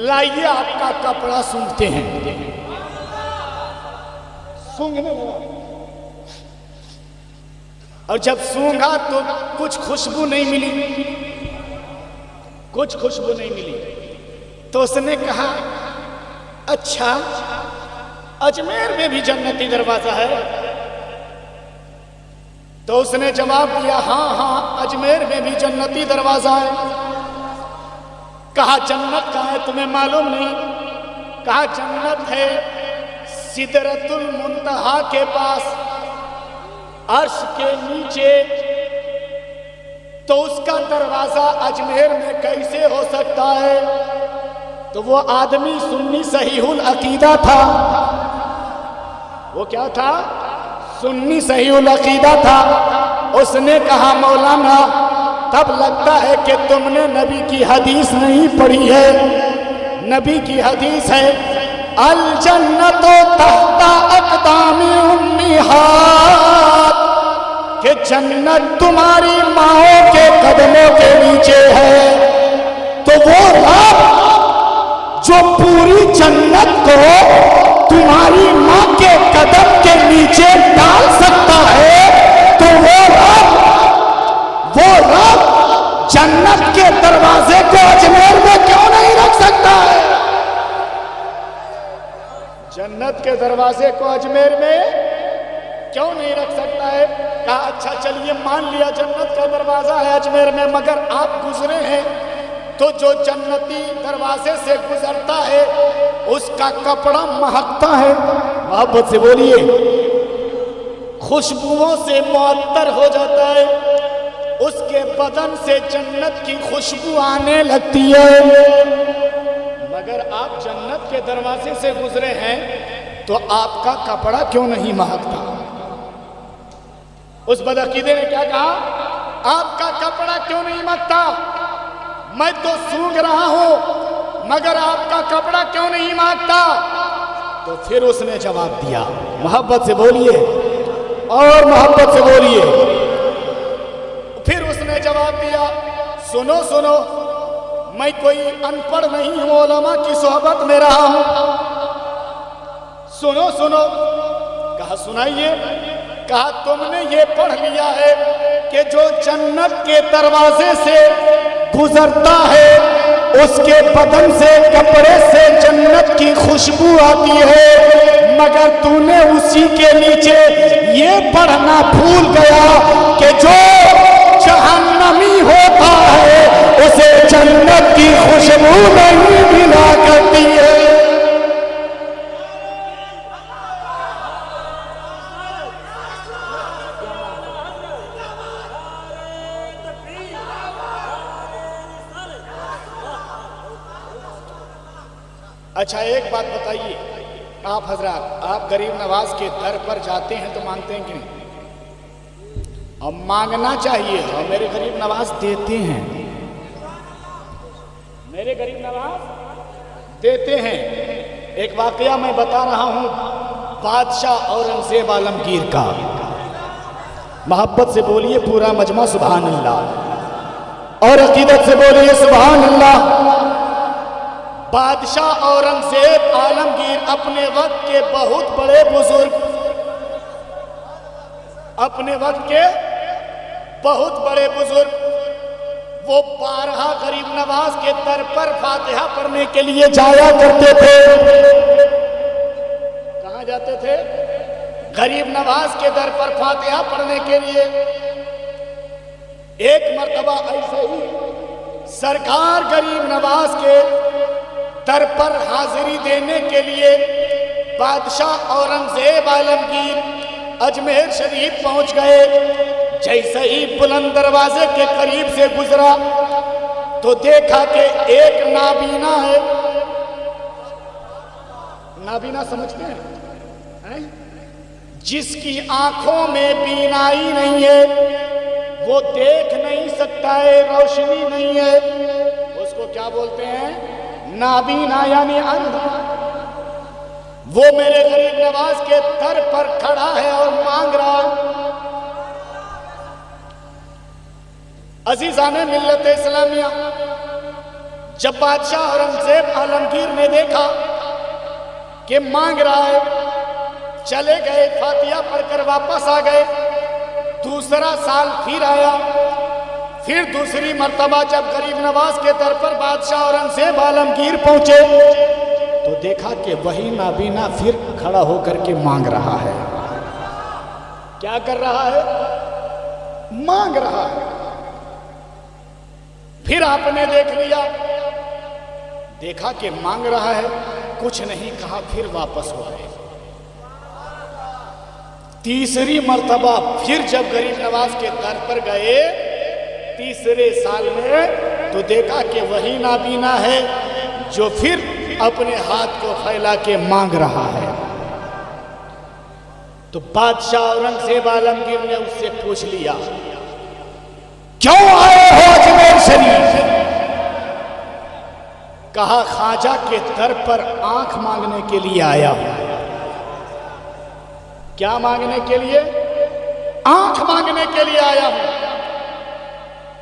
लाइए आपका कपड़ा सूंघते हैं। सूंघने लगा, और जब सूंघा तो कुछ खुशबू नहीं मिली, कुछ खुशबू नहीं मिली। तो उसने कहा, अच्छा अजमेर में भी जन्नती दरवाजा है? तो उसने जवाब दिया, हाँ हाँ अजमेर में भी जन्नती दरवाजा है। कहा जन्नत कहाँ है, तुम्हें मालूम नहीं? कहा जन्नत है सिदरतुल मुंतहा के पास, अर्श के नीचे। तो उसका दरवाजा अजमेर में कैसे हो सकता है? तो वो आदमी सुन्नी सहीहुल अकीदा था। वो क्या था? सुन्नी सहीहुल अकीदा था। उसने कहा, मौलाना तब लगता है कि तुमने नबी की हदीस नहीं पढ़ी है। नबी की हदीस है, अल जन्नतो तहता अक़दामी उम्मिहात, कि जन्नत तुम्हारी माओं के कदमों के नीचे है। तो वो रब जो पूरी जन्नत को तुम्हारी माँ के कदम के नीचे डाल सकता है, तो वो रब जन्नत के दरवाजे को अजमेर में क्यों नहीं रख सकता है? जन्नत के दरवाजे को अजमेर में क्यों नहीं रख सकता है? कहा अच्छा चलिए मान लिया जन्नत का दरवाजा है अजमेर में, मगर आप गुजरे हैं तो जो जन्नती दरवाजे से गुजरता है उसका कपड़ा महकता है। मोहब्बत से बोलिए, खुशबुओं से मुअत्तर हो जाता है, उसके बदन से जन्नत की खुशबू आने लगती है। मगर आप जन्नत के दरवाजे से गुजरे हैं तो आपका कपड़ा क्यों नहीं महकता? उस बदअकीदे ने क्या कहा? आपका कपड़ा क्यों नहीं महकता? मैं तो सूंघ रहा हूं मगर आपका कपड़ा क्यों नहीं महकता? तो फिर उसने जवाब दिया, मोहब्बत से बोलिए और मोहब्बत से बोलिए। फिर उसने जवाब दिया, सुनो सुनो, मैं कोई अनपढ़ नहीं हूं, उलमा की सोहबत में रहा हूं। सुनो सुनो। कहा सुनाइए। कहा तुमने ये पढ़ लिया है कि जो जन्नत के दरवाजे से गुजरता है उसके बदन से, कपड़े से जन्नत की खुशबू आती है, मगर तूने उसी के नीचे ये पढ़ना भूल गया कि जो जहन्नमी होता है उसे जन्नत की खुशबू नहीं मिला करती है। अच्छा एक बात बताइए, आप हजरात, आप गरीब नवाज के दर पर जाते हैं तो मांगते हैं कि नहीं? अब मांगना चाहिए, और मेरे गरीब नवाज देते हैं, मेरे गरीब नवाज देते हैं। एक वाकया मैं बता रहा हूं बादशाह औरंगजेब आलमगीर का। मोहब्बत से बोलिए पूरा मजमा सुभान अल्लाह, और अकीदत से बोलिए सुभान अल्लाह। बादशाह औरंगजेब आलमगीर अपने वक्त के बहुत बड़े बुजुर्ग, अपने वक्त के बहुत बड़े बुजुर्ग, वो 12 गरीब नवाज के दर पर फातिहा पढ़ने के लिए जाया करते थे। कहां जाते थे? गरीब नवाज के दर पर फातिहा पढ़ने के लिए। एक मर्तबा ऐसे ही सरकार गरीब नवाज के दर पर हाजिरी देने के लिए बादशाह औरंगजेब आलमगीर अजमेर शरीफ पहुंच गए। जैसे ही बुलंद दरवाजे के करीब से गुजरा तो देखा कि एक नाबीना है। नाबीना समझते हैं? जिसकी आंखों में बीनाई नहीं है, वो देख नहीं सकता है, रोशनी नहीं है, उसको क्या बोलते हैं? नाबीना यानी अंधा। वो मेरे गरीब नवाज के दर पर खड़ा है और मांग रहा है। अजीजाने मिल्लत इस्लामिया, जब बादशाह औरंगजेब आलमगीर ने देखा कि मांग रहा है, चले गए, फातिहा पढ़कर वापस आ गए। दूसरा साल फिर आया, फिर दूसरी मर्तबा जब गरीब नवाज के दर पर बादशाह औरंगजेब आलमगीर पहुंचे तो देखा कि वही नाबीना फिर खड़ा होकर के मांग रहा है। क्या कर रहा है? मांग रहा है। फिर आपने देख लिया, देखा कि मांग रहा है, कुछ नहीं कहा, फिर वापस हो गए। तीसरी मर्तबा फिर जब गरीब नवाज के दर पर गए तीसरे साल में तो देखा कि वही नाबीना है जो फिर अपने हाथ को फैला के मांग रहा है। तो बादशाह औरंगजेब आलमगीर ने उससे पूछ लिया, क्यों आए हो अजमेर शरीफ? कहा, ख्वाजा के दर पर आंख मांगने के लिए आया हूं। क्या मांगने के लिए? आंख मांगने के लिए आया हूं।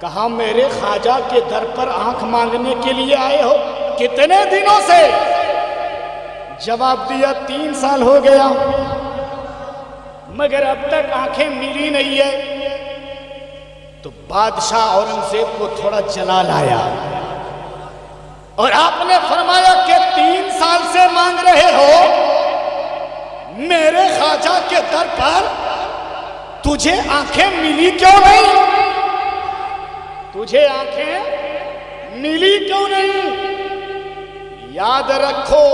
कहा, मेरे ख्वाजा के दर पर आंख मांगने के लिए आए हो? कितने दिनों से? जवाब दिया, 3 साल हो गया, मगर अब तक आंखें मिली नहीं है। तो बादशाह औरंगजेब को थोड़ा जलाल आया और आपने फरमाया कि 3 साल से मांग रहे हो, मेरे ख्वाजा के दर पर तुझे आंखें मिली क्यों नहीं? तुझे आंखें मिली क्यों नहीं? याद रखो,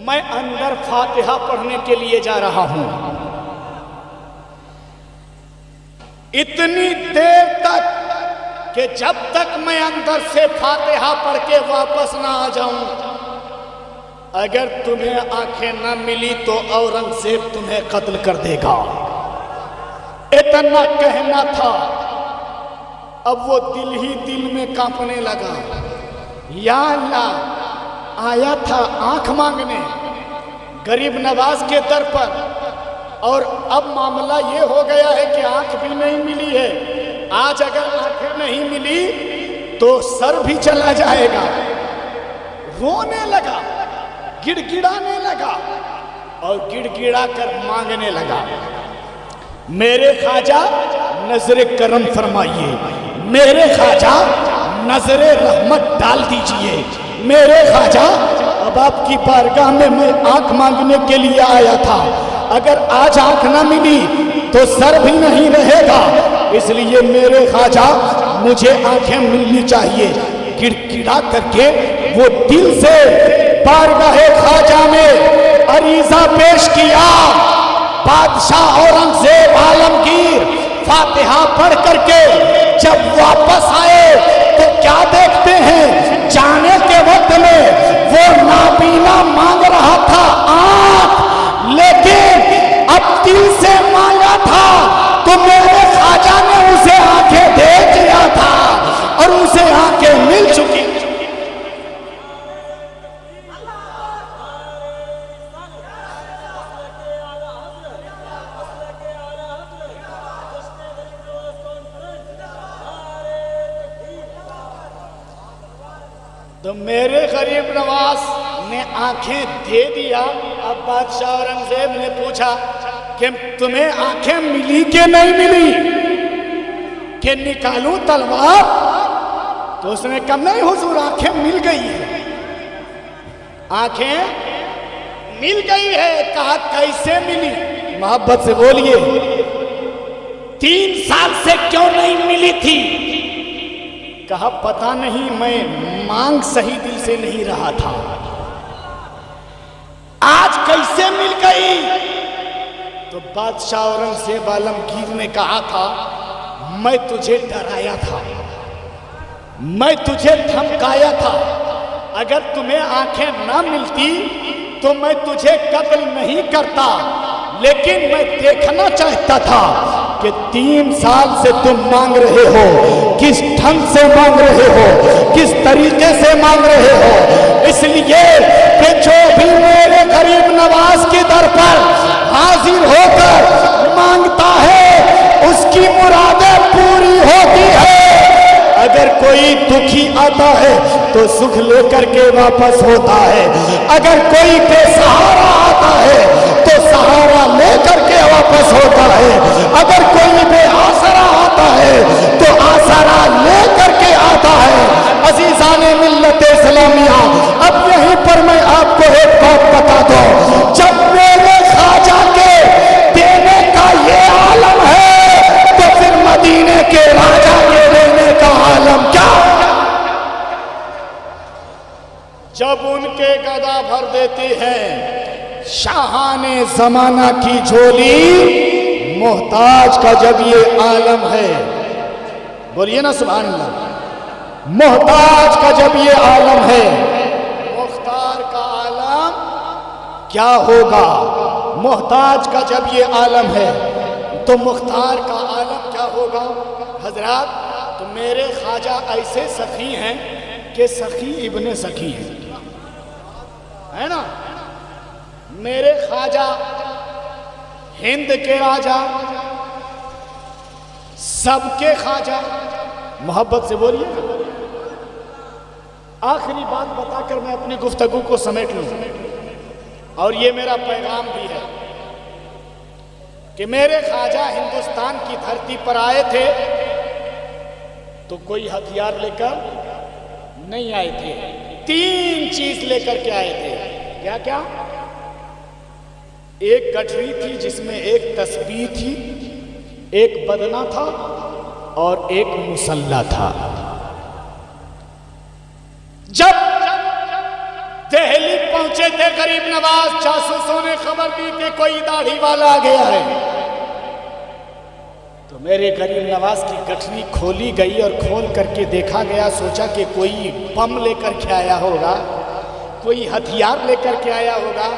मैं अंदर फातिहा पढ़ने के लिए जा रहा हूं। इतनी देर तक कि जब तक मैं अंदर से फातिहा पढ़ के वापस ना आ जाऊं, अगर तुम्हें आंखें ना मिली तो औरंगजेब तुम्हें कत्ल कर देगा। इतना कहना था। अब वो दिल ही दिल में कांपने लगा। या अल्लाह, आया था आंख मांगने गरीब नवाज के दर पर, और अब मामला ये हो गया है कि आंख भी नहीं मिली है। आज अगर आंखें नहीं मिली तो सर भी चला जाएगा। रोने लगा, गिड़गिड़ाने लगा और गिड़गिड़ा कर मांगने लगा, मेरे ख्वाजा नजरे करम फरमाइए, मेरे ख्वाजा नजरे रहमत डाल दीजिए, मेरे ख्वाजा अब आपकी बारगाह में मैं आंख मांगने के लिए आया था। अगर आज आंख ना मिली तो सर भी नहीं रहेगा, इसलिए मेरे ख्वाजा मुझे आंखें मिलनी चाहिए। गिड़गिड़ा करके वो दिल से बारगाह ख्वाजा में अरीजा पेश किया। बादशाह औरंगजेब आलमगीर फातिहा पढ़ करके जब वापस आए तो क्या देखते हैं, जाने के वक्त में वो नाबीना मांग रहा था आंख, लेकिन अब दिल से मांगा था तो मेरे ख्वाजा ने उसे आंखें दे दिया था और उसे आंखें मिल चुकी। तो मेरे गरीब नवाज ने आंखें दे दिया। अब बादशाह औरंगजेब ने पूछा कि तुम्हें आंखें मिली कि नहीं मिली, कि निकालूं तलवार? तो उसने कहा नहीं हुजूर, आंखें मिल गई है, आंखें मिल गई है। कहा कैसे मिली? मोहब्बत से बोलिए, 3 साल से क्यों नहीं मिली थी? कहा पता नहीं, मैं मांग सही दिल से नहीं रहा था। आज कैसे मिल गई? तो बादशाह औरंगजेब आलमगीर ने कहा था, मैं तुझे डराया था, मैं तुझे धमकाया था, अगर तुम्हें आंखें ना मिलती तो मैं तुझे कत्ल नहीं करता, लेकिन मैं देखना चाहता था कि 3 साल से तुम मांग रहे हो, किस ढंग से मांग रहे हो, किस तरीके से मांग रहे हो। इसलिए कि जो भी मेरे गरीब नवाज के दर पर हाजिर होकर मांगता है, उसकी मुरादें पूरी होती है। अगर कोई दुखी आता है तो सुख लेकर के वापस होता है। अगर कोई बेसहारा आता है तो सहारा लेकर के वापस होता है। अगर कोई बेआसरा आता है तो आसरा लेकर के आता है। अज़ीज़ाने मिल्लत इस्लामिया, अब यहीं पर मैं आपको एक बात बता दूं, जब मेरे ख्वाजा के देने का ये आलम है तो फिर मदीने के राजा के देने का आलम क्या? जब उनके गदा भर देते हैं शाहाने जमाना की झोली, मोहताज का जब ये आलम है, बोलिए ना सुभान अल्लाह। मोहताज का जब ये आलम है, मुख्तार का आलम क्या होगा? मोहताज का जब ये आलम है तो मुख्तार का आलम क्या होगा? हजरात, तो मेरे ख्वाजा ऐसे सखी हैं कि सखी इब्ने सखी है ना। मेरे ख्वाजा हिंद के राजा, सबके ख्वाजा, मोहब्बत से बोलिए। आखिरी बात बताकर मैं अपनी गुफ्तगू को समेट लूं, और ये मेरा पैगाम भी है कि मेरे ख्वाजा हिंदुस्तान की धरती पर आए थे तो कोई हथियार लेकर नहीं आए थे, 3 चीज लेकर के आए थे। क्या क्या? एक गठरी थी जिसमें एक तस्बीह थी, एक बदना था और एक मुसल्ला था। जब दिल्ली पहुंचे थे गरीब नवाज, जासूसों ने खबर दी कि कोई दाढ़ी वाला आ गया है, तो मेरे गरीब नवाज की गठरी खोली गई और खोल करके देखा गया। सोचा कि कोई बम लेकर के आया होगा, कोई हथियार लेकर के आया होगा,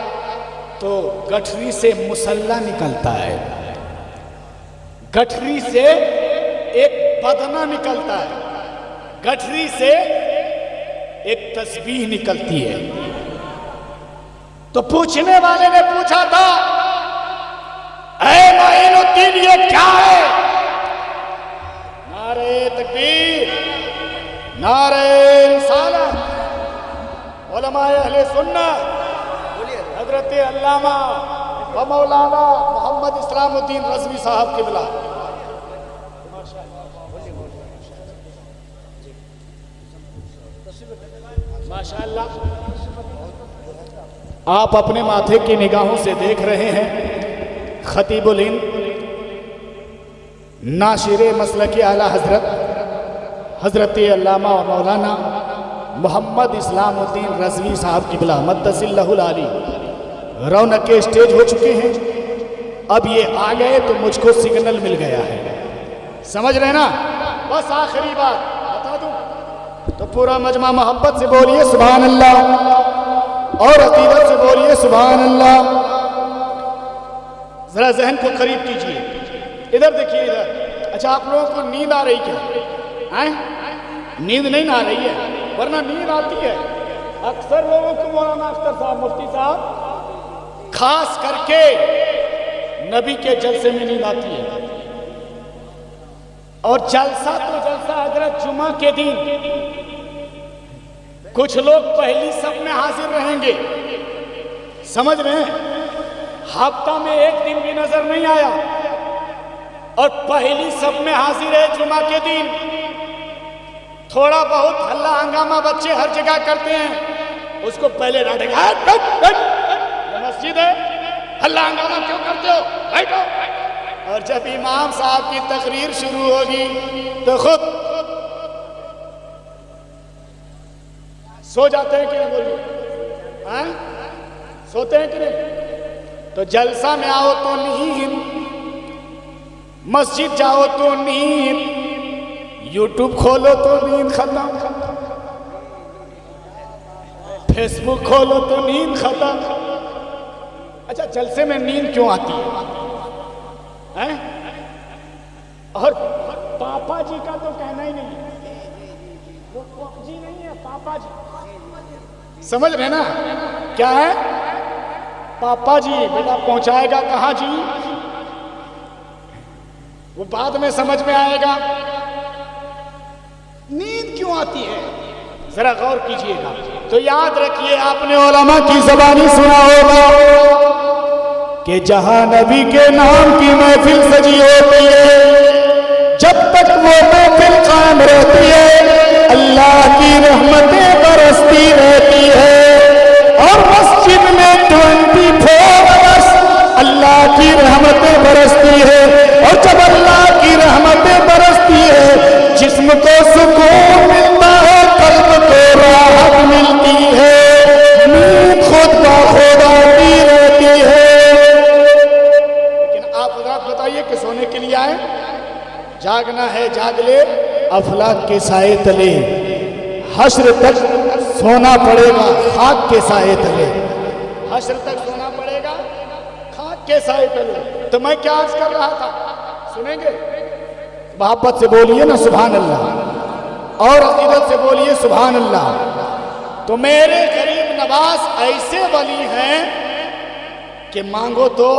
तो गठरी से मुसल्ला निकलता है, गठरी से एक बदना निकलता है, गठरी से एक तस्बीह निकलती है। तो पूछने वाले ने पूछा था, ऐ माइनुद्दीन ये क्या है? नारे तकबीर, नारे रिसालत, उलमाए अहले सुन्नत, हजरत अल्लामा व मौलाना मोहम्मद इस्लामुद्दीन रज़वी साहब क़िबला। माशाअल्लाह, आप अपने माथे की निगाहों से देख रहे हैं खतीबुल हिंद, नाशिरे मसलक आला हजरत अल्लामा और मौलाना मोहम्मद इस्लामुद्दीन रज़वी साहब क़िबला मद्दसिल्लहुल आली रौनक के स्टेज हो चुके हैं। अब ये आ गए तो मुझको सिग्नल मिल गया है, समझ रहे ना। बस आखिरी बात बता दूं तो पूरा मजमा मोहब्बत से बोलिए सुभान अल्लाह और अकीदत से बोलिए सुभान अल्लाह। जरा जहन को करीब कीजिए, इधर देखिए इधर। अच्छा, आप लोगों को नींद आ रही क्या है? नींद नहीं आ रही है, वरना नींद आती है। अक्सर लोगों को मौलाना अख्तर साहब, मुफ्ती साहब, खास करके नबी के जलसे में नींद आती है। और जलसा तो जलसा हजरत जुमा के दिन कुछ लोग पहली सब में हाजिर रहेंगे, समझ रहे हैं। हफ्ता में एक दिन भी नजर नहीं आया और पहली सब में हाजिर है जुमा के दिन। थोड़ा बहुत हल्ला हंगामा बच्चे हर जगह करते हैं, उसको पहले डांटेगा, ये मस्जिद है, हल्ला हंगामा क्यों करते हो, बैठो। और जब इमाम साहब की तकरीर शुरू होगी तो खुद सो जाते हैं कि नहीं? बोलिए, सोते हैं कि नहीं? तो जलसा में आओ तो नींद, मस्जिद जाओ तो नींद, यूट्यूब खोलो तो नींद खत्म, फेसबुक खोलो तो नींद खत्म। अच्छा, जलसे में नींद क्यों आती है? और पापा जी का तो कहना ही नहीं, वो जी नहीं है, पापा जी, समझ रहे ना क्या है? पापा जी, बेटा पहुंचाएगा कहाँ जी? वो बाद में समझ में आएगा। नींद क्यों आती है, जरा गौर कीजिएगा। तो याद रखिए, आपने उलमा की ज़बानी सुना होगा कि जहां नबी के नाम की महफिल सजी होती है, जब तक वो महफिल कायम रहती है, अल्लाह की रहमतें बरसती रहती है। और मस्जिद में 24 आवर्स अल्लाह की रहमतें बरसती है। और जब अल्लाह की रहमतें बरसती है, जिस्म को सुकून मिलता है, कल्ब को राहत मिलती है, नींद खुद ब खुद आती रहती है। लेकिन आप रात बताइए कि सोने के लिए आए, जागना है जाग ले, अफलाक के साए तले, हश्र तक सोना पड़ेगा खाक के साए तले, हश्र तक सोना पड़ेगा खाक के साए तले। तो मैं क्या अर्ज कर रहा था, सुनेंगे? मोहब्बत से बोलिए ना सुभान अल्लाह, और अकीदत से बोलिए सुभान अल्लाह। तो मेरे गरीब नवाज ऐसे वली हैं कि मांगो तो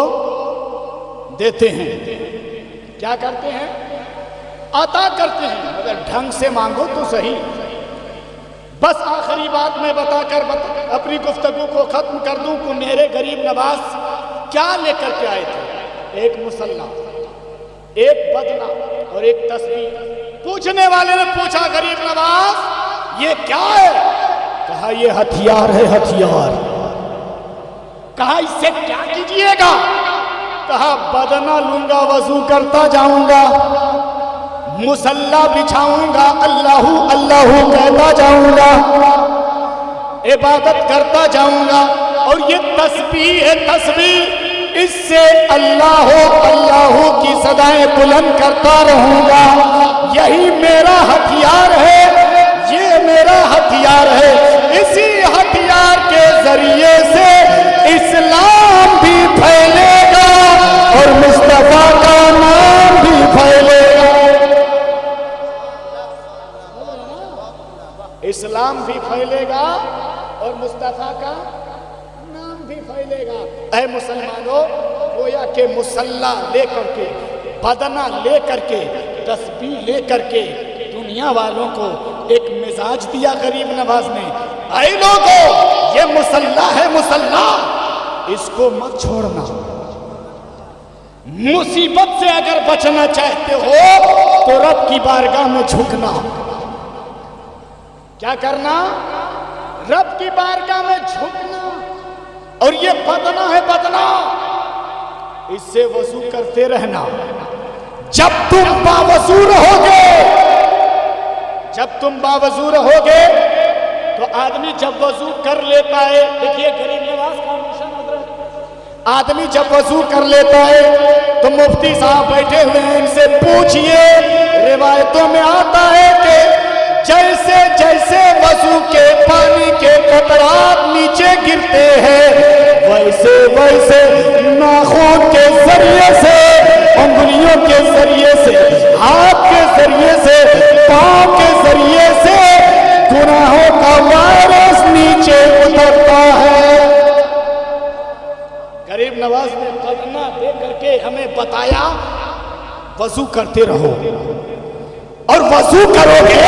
देते हैं। क्या करते हैं? अता करते हैं, मगर ढंग से मांगो तो सही। बस आखिरी बात मैं बताकर अपनी गुफ्तगू को खत्म कर दूं कि मेरे गरीब नवाज क्या लेकर के आए थे। एक मुसल्ला, एक बदना और एक तस्बीह। पूछने वाले ने पूछा, गरीब नवाज ये क्या है? कहा ये हथियार है, हथियार। कहा इससे क्या कीजिएगा? कहा बदना लूंगा, वजू करता जाऊंगा, मुसल्ला बिछाऊंगा, अल्लाहू अल्लाहू कहता जाऊंगा, इबादत करता जाऊंगा। और ये तस्बीह है, तस्बीह, इससे अल्लाहू अल्लाहू की सदाएं बुलंद करता रहूंगा। यही मेरा हथियार है, ये मेरा हथियार है। इसी हथियार के जरिए से इस्लाम भी फैलेगा और मुस्तफा का नाम भी फैलेगा। इस्लाम भी फैलेगा और मुस्तफा का नाम भी फैलेगा। ऐ मुसलमानों, गोया के मुसल्ला लेकर के, बदना लेकर के, तस्बीह लेकर के दुनिया वालों को एक मिजाज दिया गरीब नवाज ने। ऐ लोगों, ये मुसल्ला है, मुसल्ला, इसको मत छोड़ना। मुसीबत से अगर बचना चाहते हो तो रब की बारगाह में झुकना। क्या करना? रब की बारगाह में झुकना। और ये बदना है, बदना, इससे वजू करते रहना। जब तुम बावजू रहोगे, जब तुम बावजू रहोगे तो आदमी जब वजू कर लेता है, देखिए गरीब नवाज का मिशन, आदमी जब वजू कर लेता है तो मुफ्ती साहब बैठे हुए हैं, इनसे पूछिए। रिवायतों में आता है कि जैसे जैसे वजू के पानी के कतरात नीचे गिरते हैं, वैसे वैसे नाखून के जरिए से, उंगलियों के जरिए से, हाथ के जरिए से, पांव के जरिए से गुनाहों का वायरस नीचे उतरता है। गरीब नवाज ने बदना दे करके हमें बताया, वजू करते रहो। और वजू करोगे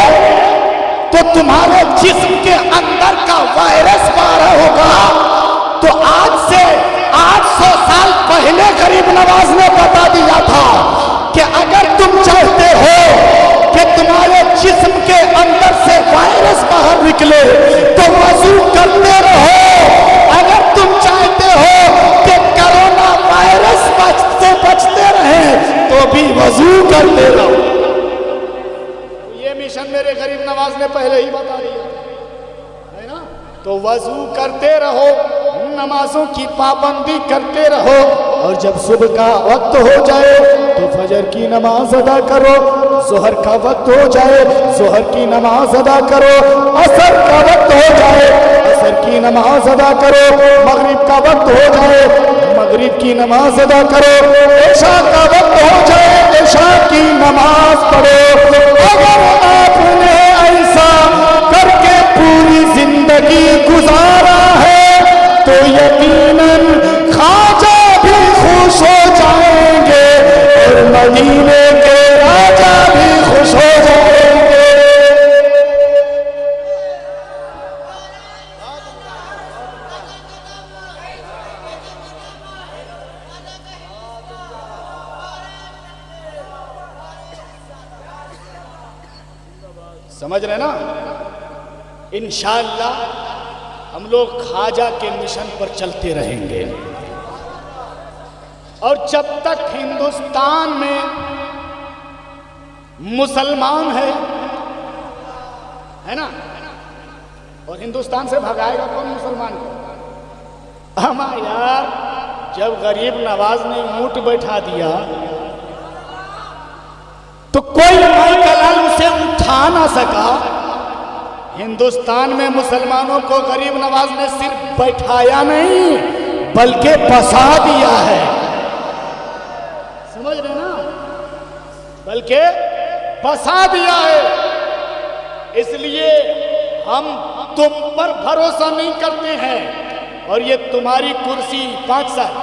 तो तुम्हारे जिस्म के अंदर का वायरस बाहर होगा। तो आज से 800 साल पहले गरीब नवाज ने बता दिया था कि अगर तुम चाहते हो कि तुम्हारे जिस्म के अंदर से वायरस बाहर निकले तो वजू करते रहो। अगर तुम चाहते हो कि कोरोना वायरस से बचते रहे तो भी वजू करते रहो। मिशन मेरे गरीब नवाज ने पहले ही बता दिया है ना। तो वजू करते रहो, नमाजों की पाबंदी करते रहो, और जब सुबह का वक्त हो जाए तो फजर की नमाज अदा करो, जोहर का वक्त हो जाए जोहर की नमाज अदा करो, असर का वक्त हो जाए असर की नमाज अदा करो, मगरिब का वक्त हो जाए मगरिब की नमाज अदा करो, इशा का वक्त हो जाए इशा की नमाज पढ़ो। अगर आपने ऐसा करके पूरी जिंदगी गुजारा है तो यकीनन ख्वाजा भी खुश हो जाएंगे और मदीने समझ रहे ना? इंशाअल्लाह हम लोग ख्वाजा के मिशन पर चलते रहेंगे और जब तक हिंदुस्तान में मुसलमान है ना, और हिंदुस्तान से भगाएगा कौन मुसलमान को? अमा यार, जब गरीब नवाज ने ऊंट बैठा दिया तो कोई माइकल उसे उठा ना सका। हिंदुस्तान में मुसलमानों को गरीब नवाज ने सिर्फ बैठाया नहीं बल्कि बसा दिया है, समझ रहे ना? बल्कि बसा दिया है। इसलिए हम तुम पर भरोसा नहीं करते हैं और ये तुम्हारी कुर्सी 5 साल,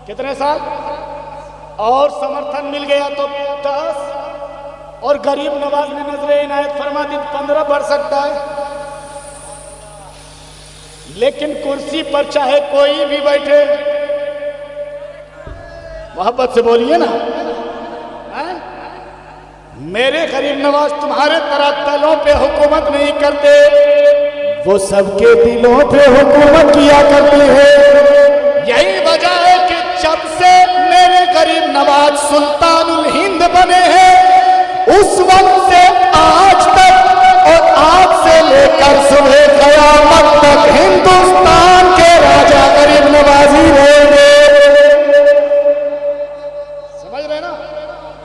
कितने साल और समर्थन मिल गया तो 10, और गरीब नवाज ने नजरे इनायत फरमा दी 15 बढ़ सकता है। लेकिन कुर्सी पर चाहे कोई भी बैठे, मोहब्बत से बोलिए ना, है? मेरे गरीब नवाज तुम्हारे तरह तलों पे हुकूमत नहीं करते, वो सबके दिलों पे हुकूमत किया करते हैं। यही वजह है कि जब से मेरे गरीब नवाज सुल्तानुल हिंद बने हैं उस वक्त से आज तक और आज से लेकर सुबह क़यामत तक हिंदुस्तान के राजा गरीब नवाजी रहेंगे। समझ रहे ना?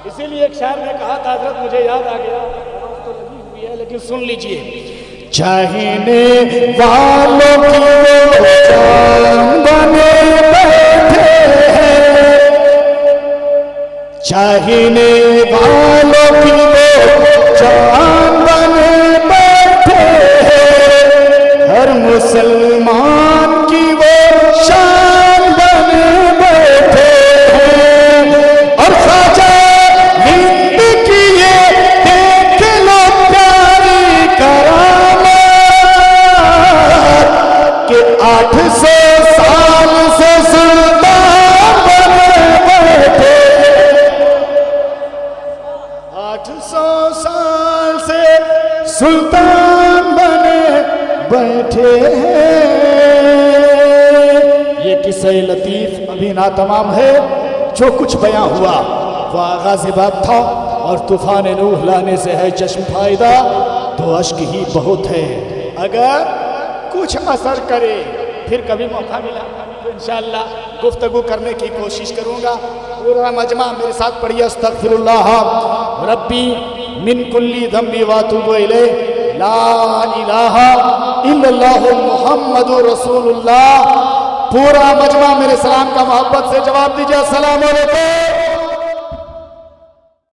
इसीलिए एक शायर ने कहा था, हजरत मुझे याद आ गया, तो लगी हुई है लेकिन सुन लीजिए। चाहने वालों की वो जान बने बैठे हैं, चाहने वालों की वो जान बने बैठे हैं, हर मुसलमान की वो शान बने बैठे हैं। और ख्वाजा हिंद की ये देख लो प्यारी करामत कि 800 साल से सुल्तान बने बैठे, 800 साल से सुल्तान बने बैठे हैं। ये किस्सा लतीफ अभी ना तमाम है। जो कुछ बयां हुआ वह आगाज़ बात था और तूफान नूह लाने से है चश्म फायदा, तो अश्क ही बहुत है। अगर कुछ असर करे फिर कभी मौका मिला तो इंशाअल्लाह गुफ्तगू करने की कोशिश करूंगा। पूरा मजमा मेरे साथ पढ़िए, अस्तगफिरुल्लाह रब्बी मिन कुल्ली ज़ंबी व अतूबु इलैह, ला इलाहा इल्लल्लाहु मुहम्मदुर रसूलुल्लाह। पूरा मजमा मेरे सलाम का मोहब्बत से जवाब दीजिए, अस्सलाम वालेकुम।